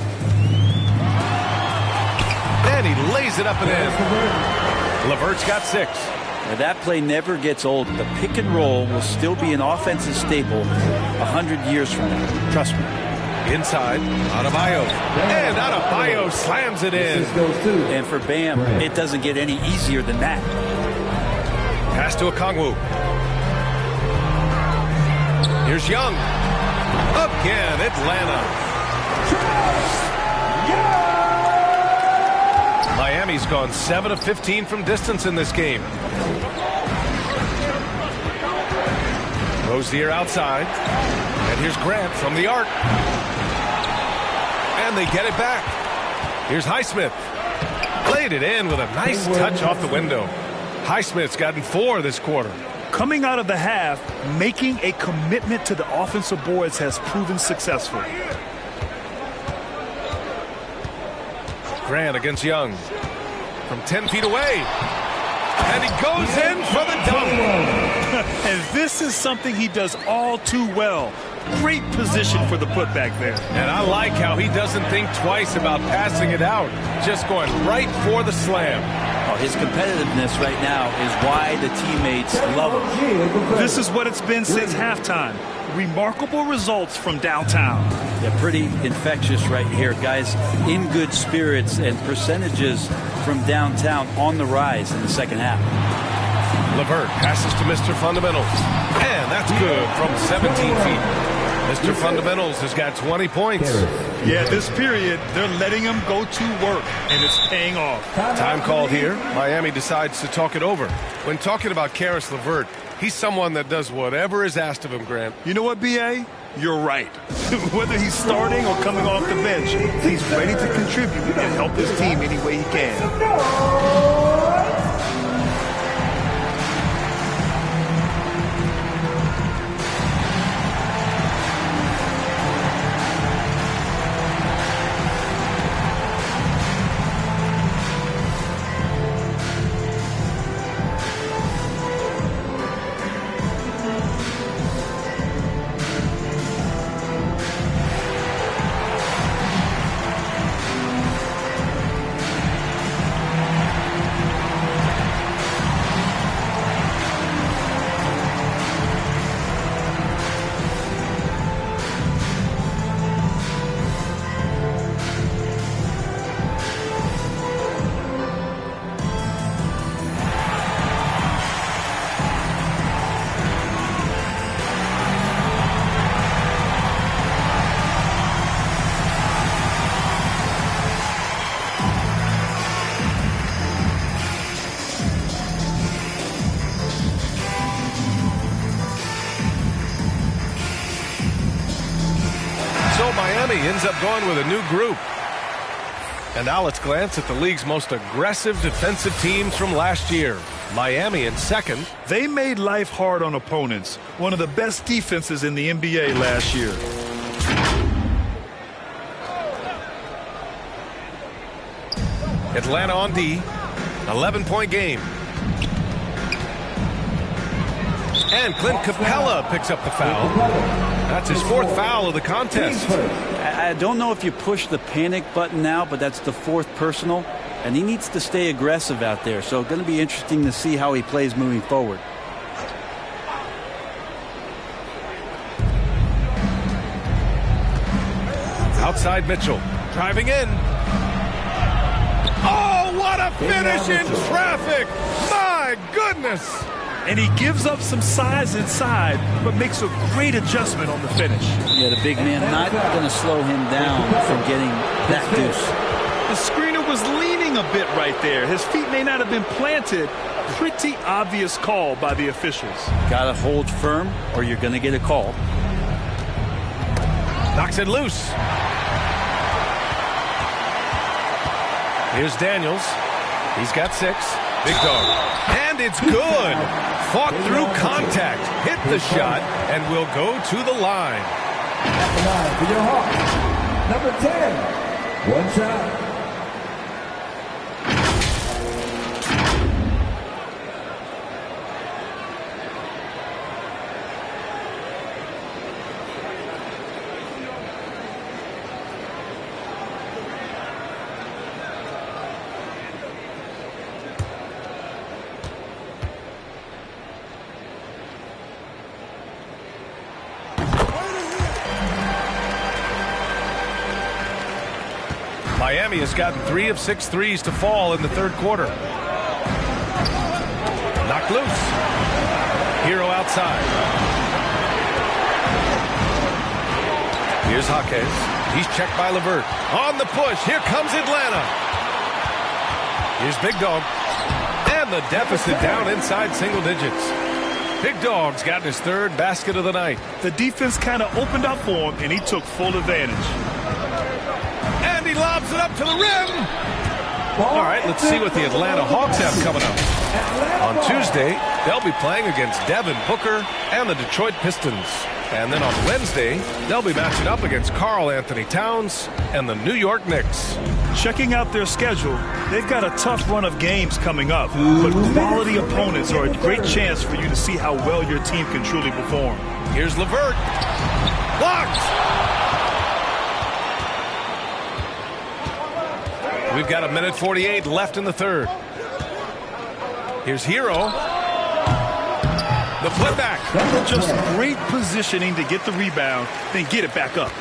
And he lays it up and in. LeVert's got 6. Now that play never gets old. The pick and roll will still be an offensive staple 100 years from now. Trust me. Inside, Adebayo. And Adebayo slams it in. And for Bam, it doesn't get any easier than that. Pass to Okongwu. Here's Young. Again, Atlanta. Miami's gone 7 of 15 from distance in this game. Rozier outside. And here's Grant from the arc. And they get it back. Here's Highsmith. Played it in with a nice touch off the window. Highsmith's gotten 4 this quarter. Coming out of the half, making a commitment to the offensive boards has proven successful. Grant against Young. From 10 feet away. And he goes in for the dunk. And this is something he does all too well. Great position for the putback there. And I like how he doesn't think twice about passing it out. Just going right for the slam. Oh, his competitiveness right now is why the teammates love him. This is what it's been since halftime. Remarkable results from downtown. They're pretty infectious right here, guys. In good spirits, and percentages from downtown on the rise in the second half. LeVert passes to Mr. Fundamentals. And that's good from 17 feet. Mr. Fundamentals has got 20 points. Yeah, this period, they're letting him go to work, and it's paying off. Time called here. Miami decides to talk it over. When talking about Caris LeVert, he's someone that does whatever is asked of him, Grant. You know what, B.A.? You're right. Whether he's starting or coming off the bench, he's ready to contribute and help his team any way he can. Miami ends up going with a new group. And now let's glance at the league's most aggressive defensive teams from last year. Miami in second. They made life hard on opponents. One of the best defenses in the NBA last year. Atlanta on D. 11-point game. And Clint Capella picks up the foul. That's his 4th foul of the contest. I don't know if you push the panic button now, but that's the 4th personal. And he needs to stay aggressive out there. So going to be interesting to see how he plays moving forward. Outside Mitchell. Driving in. Oh, what a finish in traffic. My goodness. And he gives up some size inside, but makes a great adjustment on the finish. Yeah, the big man not going to slow him down from getting that deuce. The screener was leaning a bit right there. His feet may not have been planted. Pretty obvious call by the officials. Got to hold firm or you're going to get a call. Knocks it loose. Here's Daniels. He's got 6. Big Dog. And it's good. Fought through contact. Hit the shot and will go to the line. At the line for your Hawks, number 10. One shot. Miami has gotten 3 of 6 threes to fall in the third quarter. Knocked loose. Hero outside. Here's Jaquez. He's checked by LeVert. On the push. Here comes Atlanta. Here's Big Dog. And the deficit down inside single digits. Big Dog's gotten his third basket of the night. The defense kind of opened up for him, and he took full advantage. And he lobs it up to the rim. All right, let's see what the Atlanta Hawks have coming up. On Tuesday, they'll be playing against Devin Booker and the Detroit Pistons. And then on Wednesday, they'll be matching up against Karl Anthony Towns and the New York Knicks. Checking out their schedule, they've got a tough run of games coming up, but quality opponents are a great chance for you to see how well your team can truly perform. Here's LeVert. Blocked. We've got 1:48 left in the third. Here's Hero. The flip back. Just great positioning to get the rebound, then get it back up.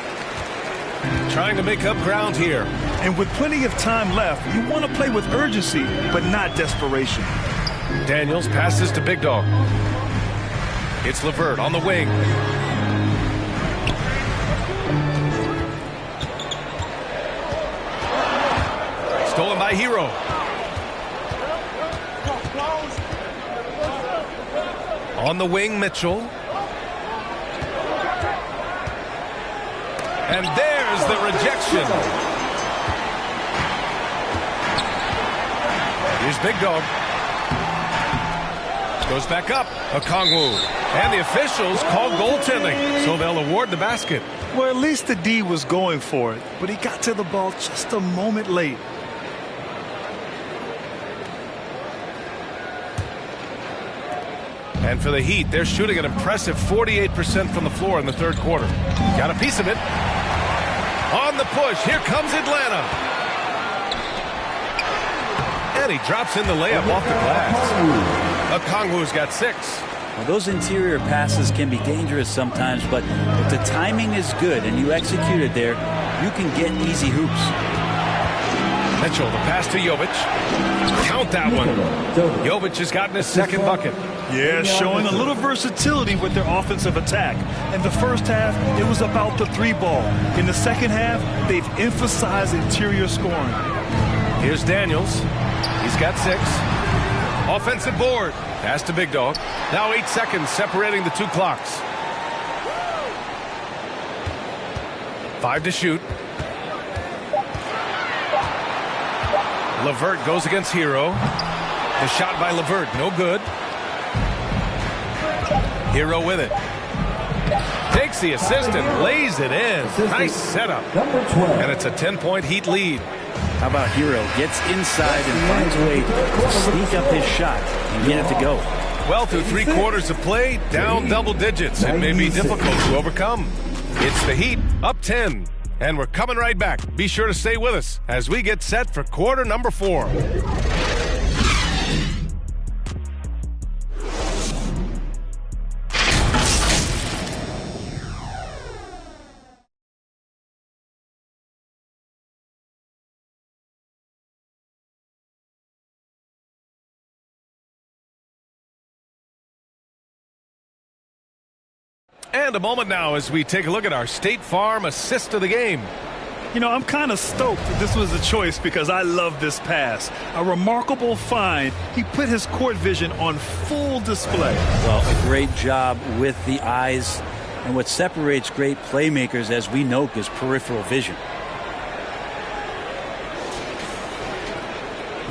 Trying to make up ground here. And with plenty of time left, you want to play with urgency, but not desperation. Daniels passes to Big Dog. It's LeVert on the wing. Stolen by Hero. On the wing, Mitchell. And there's the rejection. Here's Big Dog. Goes back up. Okongwu. And the officials call goaltending, so they'll award the basket. Well, at least the D was going for it, but he got to the ball just a moment late. And for the Heat, they're shooting an impressive 48% from the floor in the third quarter. Got a piece of it. On the push, here comes Atlanta. And he drops in the layup off the glass. Okongwu's got 6. Well, those interior passes can be dangerous sometimes, but if the timing is good and you execute it there, you can get easy hoops. Mitchell, the pass to Jovic. Count that one. Jovic has gotten his second bucket. Yeah, showing a little versatility with their offensive attack. In the first half, it was about the 3-ball. In the second half, they've emphasized interior scoring. Here's Daniels. He's got 6. Offensive board. Pass to Big Dog. Now 8 seconds separating the two clocks. 5 to shoot. LeVert goes against Hero. The shot by LeVert, no good. Hero with it. Takes the assist and lays it in. Nice setup. And it's a 10-point Heat lead. How about Hero? Gets inside and finds a way to sneak up his shot and get it to go. Well, through 3 quarters of play, down double digits. It may be difficult to overcome. It's the Heat, up 10. And we're coming right back. Be sure to stay with us as we get set for quarter number 4. And a moment now as we take a look at our State Farm assist of the game. You know, I'm kind of stoked that this was a choice because I love this pass. A remarkable find. He put his court vision on full display. Well, a great job with the eyes. And what separates great playmakers, as we note, is peripheral vision.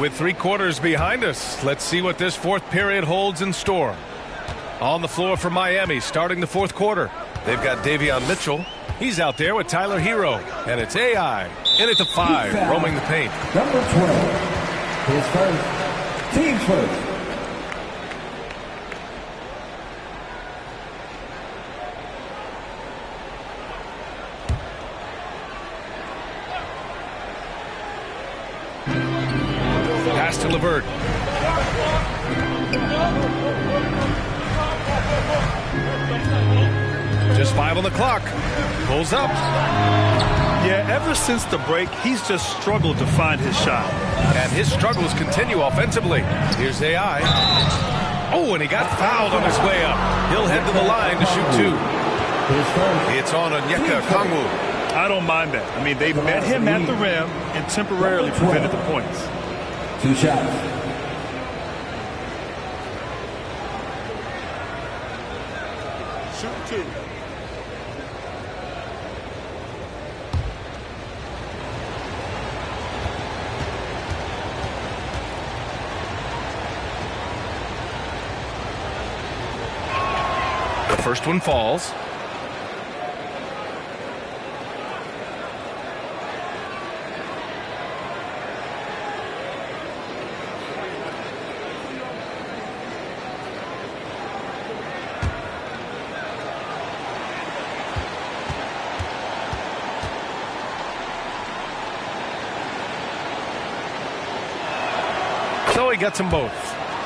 With 3 quarters behind us, let's see what this 4th period holds in store. On the floor for Miami, starting the 4th quarter. They've got Davion Mitchell. He's out there with Tyler Hero. And it's AI in at the 5, roaming the paint. Number 12, his first, team's first. Pass to LeVert. Just 5 on the clock. Pulls up. Yeah, ever since the break, he's just struggled to find his shot. And his struggles continue offensively. Here's AI. Oh, and he got fouled on his way up. He'll head to the line to shoot 2. It's on Onyeka Okongwu. I don't mind that. I mean, they met him at the rim and temporarily prevented the points. 2 shots. Shoot 2. The first one falls. So he gets them both.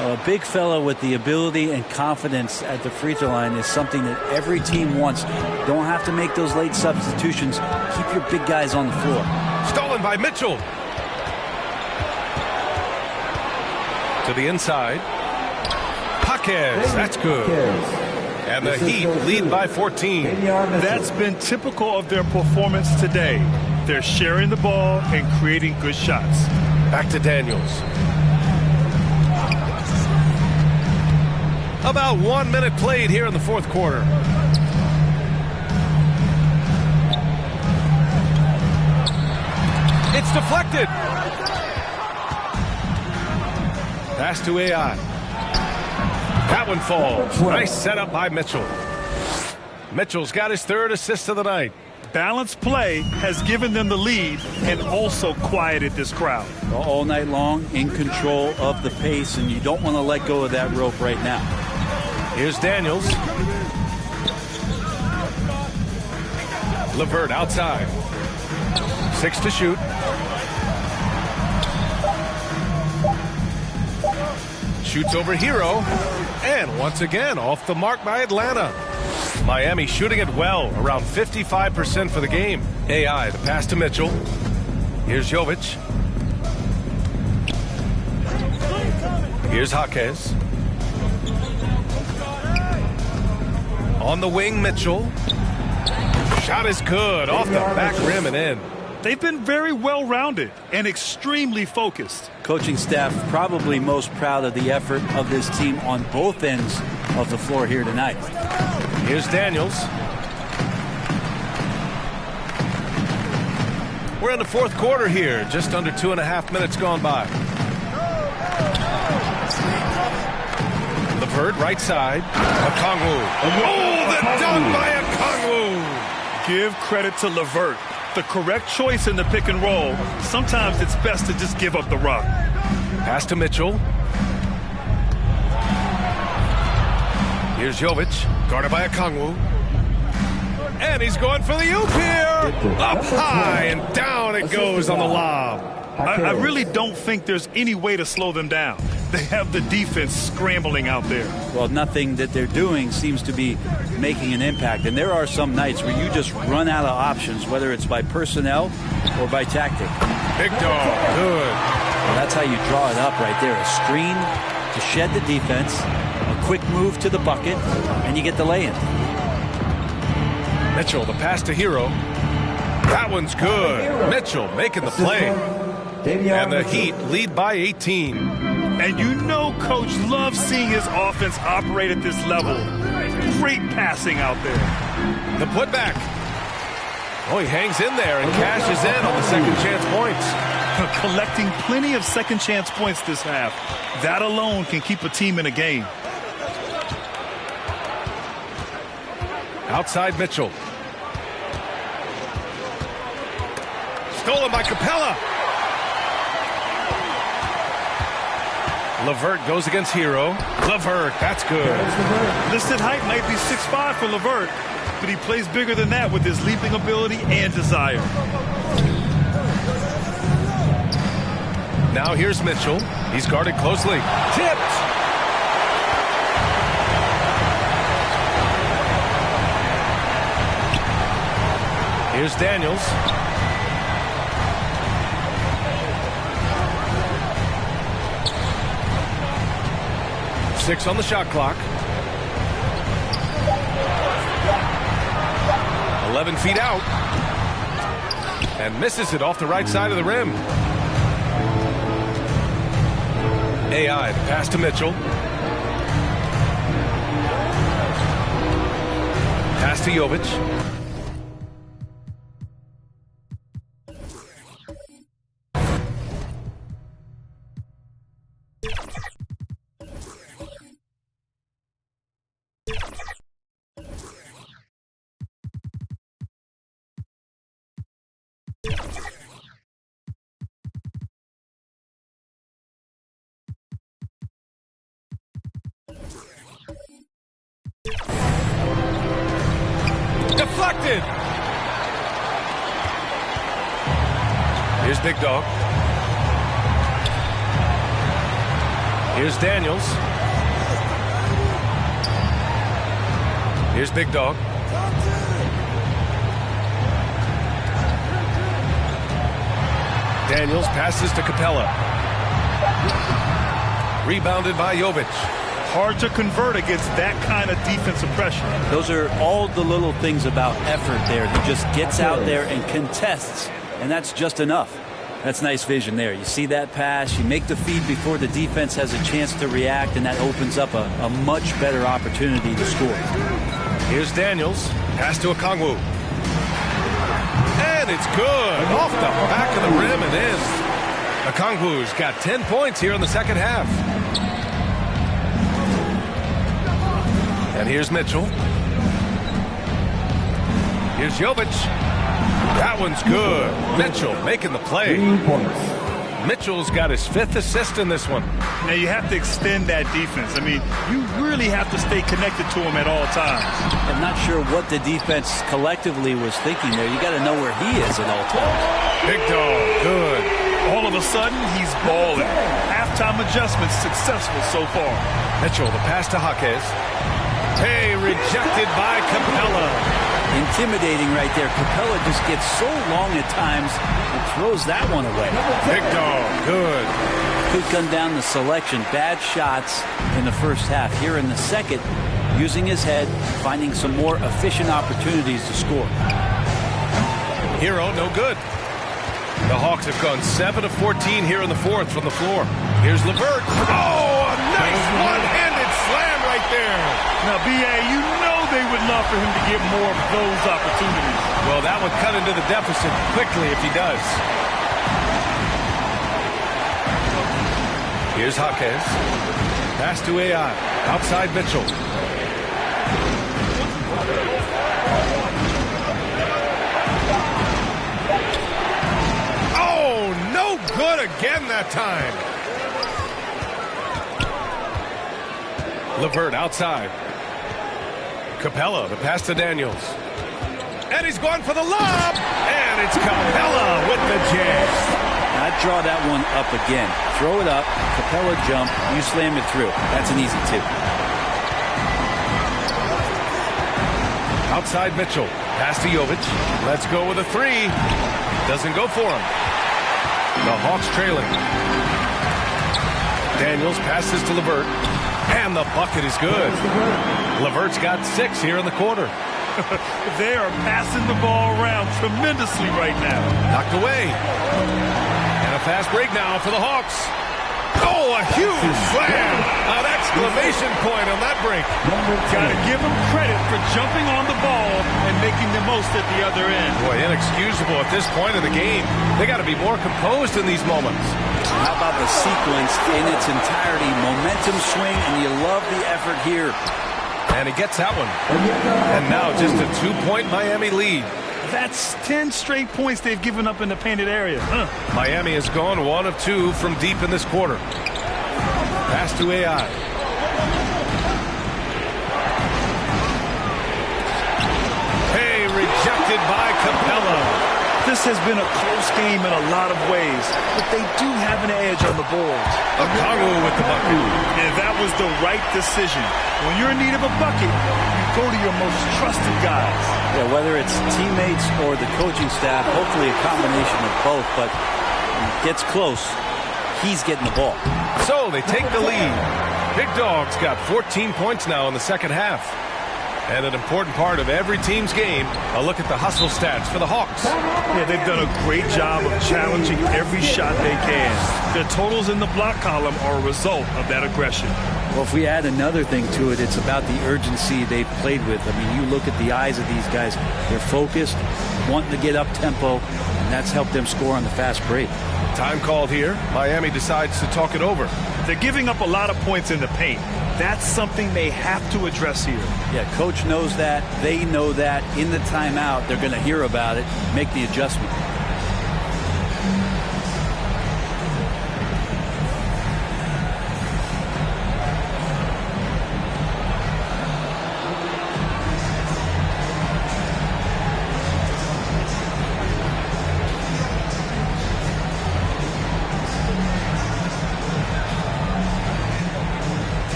A big fella with the ability and confidence at the free throw line is something that every team wants. Don't have to make those late substitutions. Keep your big guys on the floor. Stolen by Mitchell. To the inside. Jaquez, that's good. And the Heat lead by 14. That's been typical of their performance today. They're sharing the ball and creating good shots. Back to Daniels. About 1 minute played here in the 4th quarter. It's deflected. Pass to AI. That one falls. Nice setup by Mitchell. Mitchell's got his 3rd assist of the night. Balanced play has given them the lead and also quieted this crowd. All night long, in control of the pace, and you don't want to let go of that rope right now. Here's Daniels. LeVert outside. 6 to shoot. Shoots over Hero. And once again, off the mark by Atlanta. Miami shooting it well, around 55% for the game. AI, the pass to Mitchell. Here's Jovic. Here's Jaquez. On the wing, Mitchell. Shot is good, off the back rim and in. They've been very well-rounded and extremely focused. Coaching staff probably most proud of the effort of this team on both ends of the floor here tonight. Here's Daniels. We're in the 4th quarter here, just under 2.5 minutes gone by. LeVert, right side. Okongwu. Oh, the dunk by Okongwu. Give credit to LeVert. The correct choice in the pick and roll. Sometimes it's best to just give up the rock. Pass to Mitchell. Here's Jovic, guarded by Okongwu. And he's going for the oop here. Up high and down it goes on the lob. I really don't think there's any way to slow them down. They have the defense scrambling out there. Well, nothing that they're doing seems to be making an impact. And there are some nights where you just run out of options, whether it's by personnel or by tactic. Big dog, good. Well, that's how you draw it up right there. A screen to shed the defense, a quick move to the bucket, and you get the lay-in. Mitchell, the pass to Hero. That one's good. Mitchell making the play. And the Heat lead by 18. And you know Coach loves seeing his offense operate at this level. Great passing out there. The putback. Oh, he hangs in there and cashes in on the second chance points. collecting plenty of second chance points this half. That alone can keep a team in a game. Outside Mitchell. Stolen by Capella. LeVert goes against Hero. LeVert, that's good. Listed height might be 6'5" for LeVert, but he plays bigger than that with his leaping ability and desire. Now here's Mitchell. He's guarded closely. Tipped. Here's Daniels. Six on the shot clock. 11 feet out. And misses it off the right side of the rim. AI, the pass to Mitchell. Pass to Jovic. Deflected. Here's Big Dog. Here's Daniels. Here's Big Dog. Daniels passes to Capella. Rebounded by Jovic. Hard to convert against that kind of defensive pressure. Those are all the little things about effort there. He just gets out there and contests, and that's just enough. That's nice vision there. You see that pass, you make the feed before the defense has a chance to react, and that opens up a much better opportunity to score. Here's Daniels. Pass to Okongwu. And it's good. Off the back of the rim and in. Okongwu's got 10 points here in the second half. And here's Mitchell. Here's Jovic. That one's good. Mitchell making the play. Mitchell's got his 5th assist in this one. Now you have to extend that defense. I mean, you really have to stay connected to him at all times. I'm not sure what the defense collectively was thinking there. You got to know where he is at all times. Big Dog, good. All of a sudden, he's balling. Halftime adjustment successful so far. Mitchell, the pass to Jaquez. Hey, rejected by Capella. Intimidating right there. Capella just gets so long at times and throws that one away. Big Dog, good. Could come down the selection. Bad shots in the first half. Here in the second, using his head, finding some more efficient opportunities to score. Hero, no good. The Hawks have gone 7 of 14 here in the fourth from the floor. Here's LeVert. Oh, a nice one-handed slam right there. Now, B.A., you know they would love for him to get more of those opportunities. Well, that would cut into the deficit quickly if he does. Here's Jaquez. Pass to AI. Outside Mitchell. Oh, no good again that time. LeVert outside. Capella, the pass to Daniels. And he's going for the lob. And it's Capella with the jam. I'd draw that one up again. Throw it up, Capella jump, you slam it through. That's an easy 2. Outside Mitchell. Pass to Jovic. Let's go with a 3. Doesn't go for him. The Hawks trailing. Daniels passes to LeVert. And the bucket is good. LeVert's got 6 here in the quarter. They are passing the ball around tremendously right now. Knocked away. And a fast break now for the Hawks. Oh, Oh, a huge slam. An exclamation point on that break. Got to give him credit for jumping on the ball and making the most at the other end. Boy, inexcusable at this point of the game. They got to be more composed in these moments. How about the sequence in its entirety? Momentum swing, and you love the effort here. And he gets that one. And now just a 2-point Miami lead. That's 10 straight points they've given up in the painted area. Miami has gone 1 of 2 from deep in this quarter. Pass to AI. Hey, rejected by Capella. This has been a close game in a lot of ways, but they do have an edge on the boards. Okongwu with the bucket. And that was the right decision. When you're in need of a bucket, you go to your most trusted guys. Yeah, whether it's teammates or the coaching staff, hopefully a combination of both, but when it gets close, he's getting the ball. So they take the lead. Big Dog's got 14 points now in the second half. And an important part of every team's game, a look at the hustle stats for the Hawks. Yeah, they've done a great job of challenging every shot they can. Their totals in the block column are a result of that aggression. Well, if we add another thing to it, it's about the urgency they've played with. I mean, you look at the eyes of these guys. They're focused, wanting to get up tempo, and that's helped them score on the fast break. Time called here. Miami decides to talk it over. They're giving up a lot of points in the paint. That's something they have to address here. Yeah, coach knows that. They know that. In the timeout, they're going to hear about it, make the adjustment.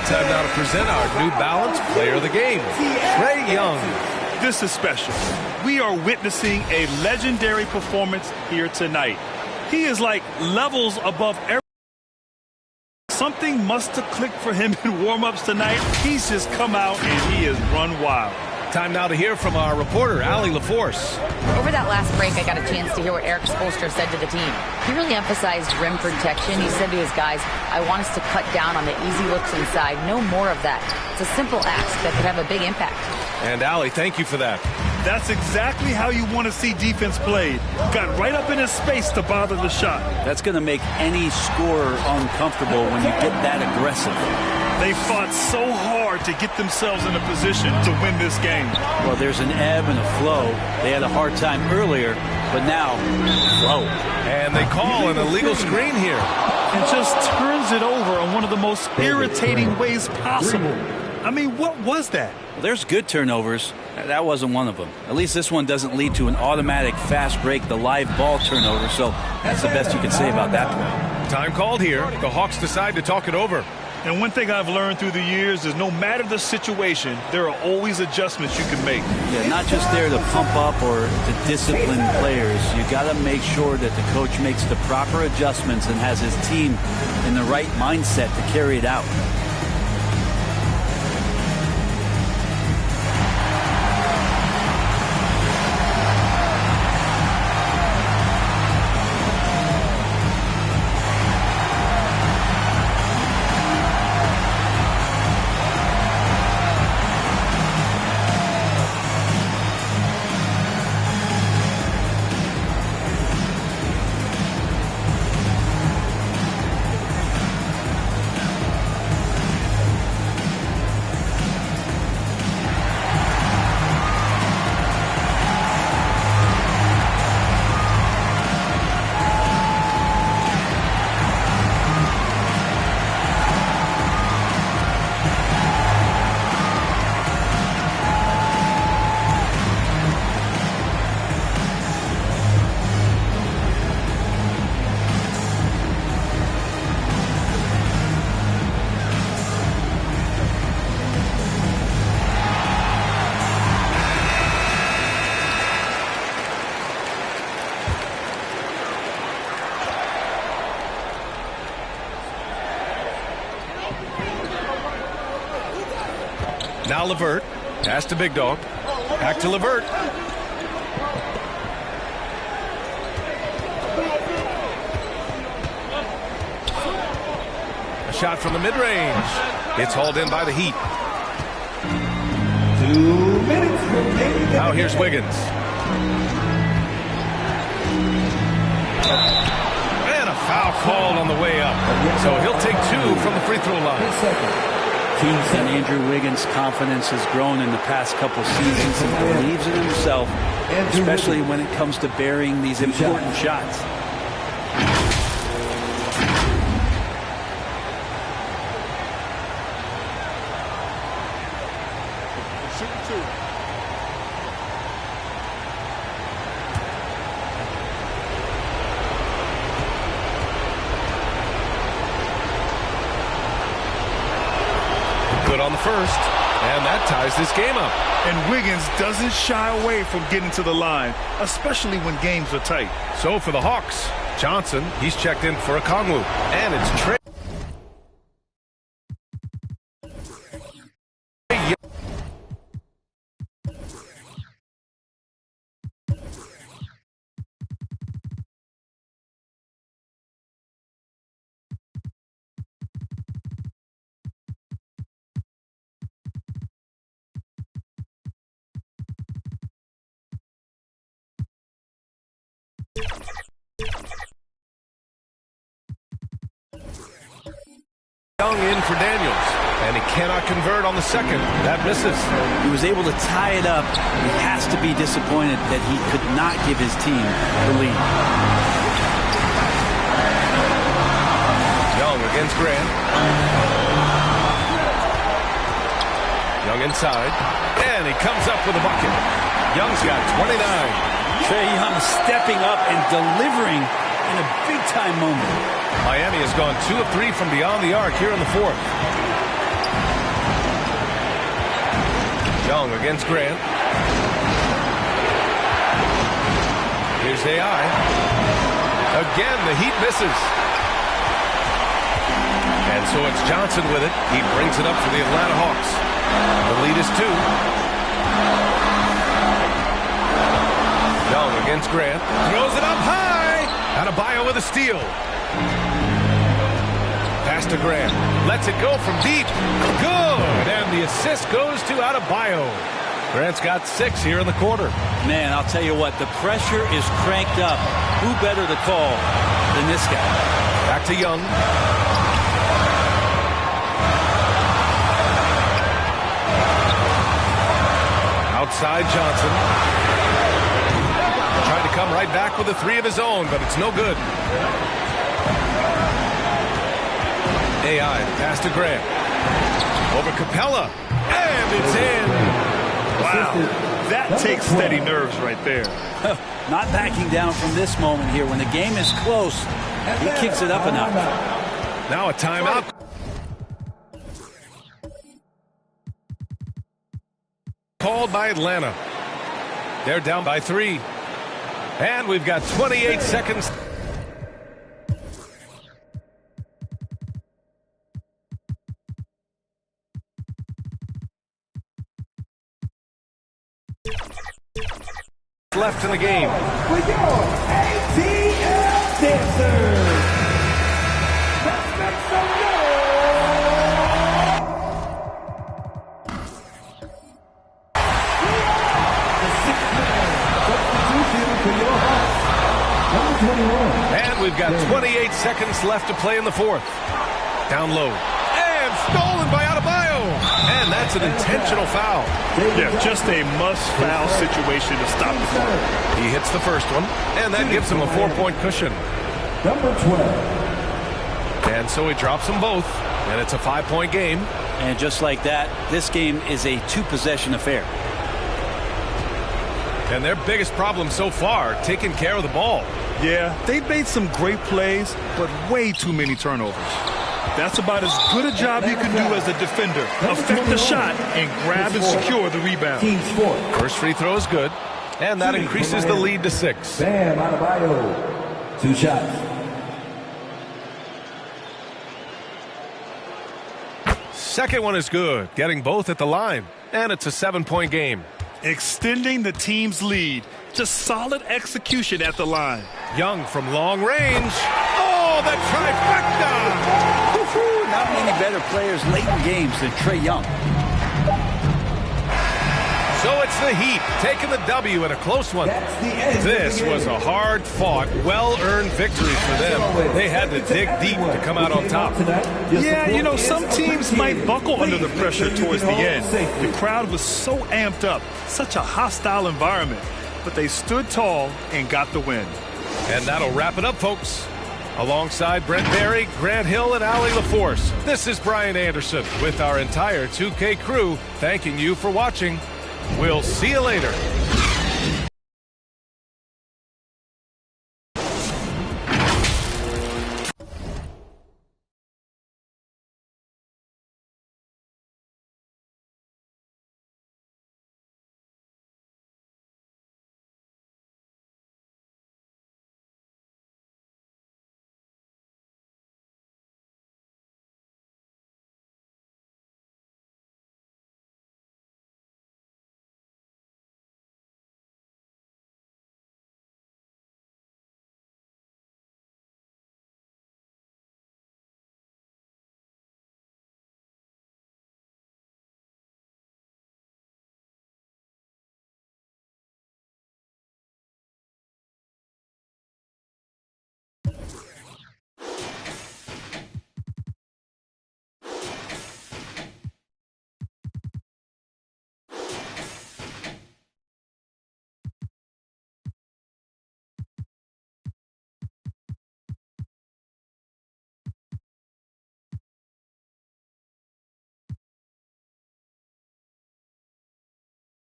Time now to present our New Balance Player of the Game, Trae Young. This is special. We are witnessing a legendary performance here tonight. He is like levels above every. Something must have clicked for him in warm-ups tonight. He's just come out and he has run wild. Time now to hear from our reporter, Allie LaForce. Over that last break, I got a chance to hear what Eric Spoelstra said to the team. He really emphasized rim protection. He said to his guys, I want us to cut down on the easy looks inside. No more of that. It's a simple ask that could have a big impact. And Allie, thank you for that. That's exactly how you want to see defense played. Got right up in his space to bother the shot. That's going to make any scorer uncomfortable when you get that aggressive. They fought so hard to get themselves in a position to win this game. Well, there's an ebb and a flow. They had a hard time earlier, but now, flow. And they call an illegal screen here. And just turns it over in one of the most irritating ways possible. I mean, what was that? Well, there's good turnovers. That wasn't one of them. At least this one doesn't lead to an automatic fast break, the live ball turnover, so that's the best you can say about that play. Time called here. The Hawks decide to talk it over. And one thing I've learned through the years is no matter the situation, there are always adjustments you can make. Yeah, not just there to pump up or to discipline players. You got to make sure that the coach makes the proper adjustments and has his team in the right mindset to carry it out. Now LeVert. Pass to Big Dog. Back to LeVert. A shot from the mid-range. It's hauled in by the Heat. 2 minutes remaining. Now here's Wiggins. And a foul called on the way up. So he'll take 2 from the free throw line. And Andrew Wiggins' confidence has grown in the past couple seasons. He believes in himself, especially when it comes to burying these important shots. On the first, and that ties this game up. And Wiggins doesn't shy away from getting to the line, especially when games are tight. So for the Hawks, Johnson, he's checked in for Okongwu, and it's Trey. Young in for Daniels, and he cannot convert on the second. That misses. He was able to tie it up. He has to be disappointed that he could not give his team the lead. Young against Grant. Young inside, and he comes up with a bucket. Young's got 29. Trae Young stepping up and delivering in a big-time moment. Miami has gone 2 of 3 from beyond the arc here in the fourth. Young against Grant. Here's AI. Again, the Heat misses. And so it's Johnson with it. He brings it up for the Atlanta Hawks. The lead is 2. Young against Grant. Throws it up high. Adebayo with a steal. Pass to Grant. Lets it go from deep. Good. And the assist goes to Adebayo. Grant's got 6 here in the quarter. Man, I'll tell you what, the pressure is cranked up. Who better to call than this guy? Back to Young. Outside Johnson. Trying to come right back with a 3 of his own, but it's no good. AI, pass to Grant. Over Capella. And it's in. Wow. That takes steady nerves right there. Not backing down from this moment here. When the game is close, he kicks it up a notch. Now a timeout. Called by Atlanta. They're down by 3. And we've got 28 seconds. Left in the game. With your ATL Dancers. Let's make some noise. The 6-man substitution for your Hawks. Number 21. And we've got 28 seconds left to play in the fourth. Down low. And stolen by Adebayo. And that's an intentional foul. Yeah, just a must-foul situation to stop the ball. He hits the first one, and that gives him a 4-point cushion. Number 12. And so he drops them both, and it's a 5-point game. And just like that, this game is a 2-possession affair. And their biggest problem so far, taking care of the ball. Yeah, they've made some great plays, but way too many turnovers. That's about as good a job you can do as a defender. Affect the shot and grab and secure the rebound. First free throw is good, and that increases the lead to 6. Bam Adebayo. 2 shots. second one is good, getting both at the line. And it's a 7-point game. Extending the team's lead. Just solid execution at the line. Young from long range. Oh, the trifecta! Woo-hoo, not many better players late in games than Trae Young. So it's the Heat taking the W in a close one. This was a hard-fought, well-earned victory for them. They had to dig deep to come out on top. Yeah, you know, some teams might buckle under the pressure towards the end. The crowd was so amped up, such a hostile environment. But they stood tall and got the win. And that'll wrap it up, folks. Alongside Brent Barry, Grant Hill, and Allie LaForce, this is Brian Anderson with our entire 2K crew thanking you for watching. We'll see you later.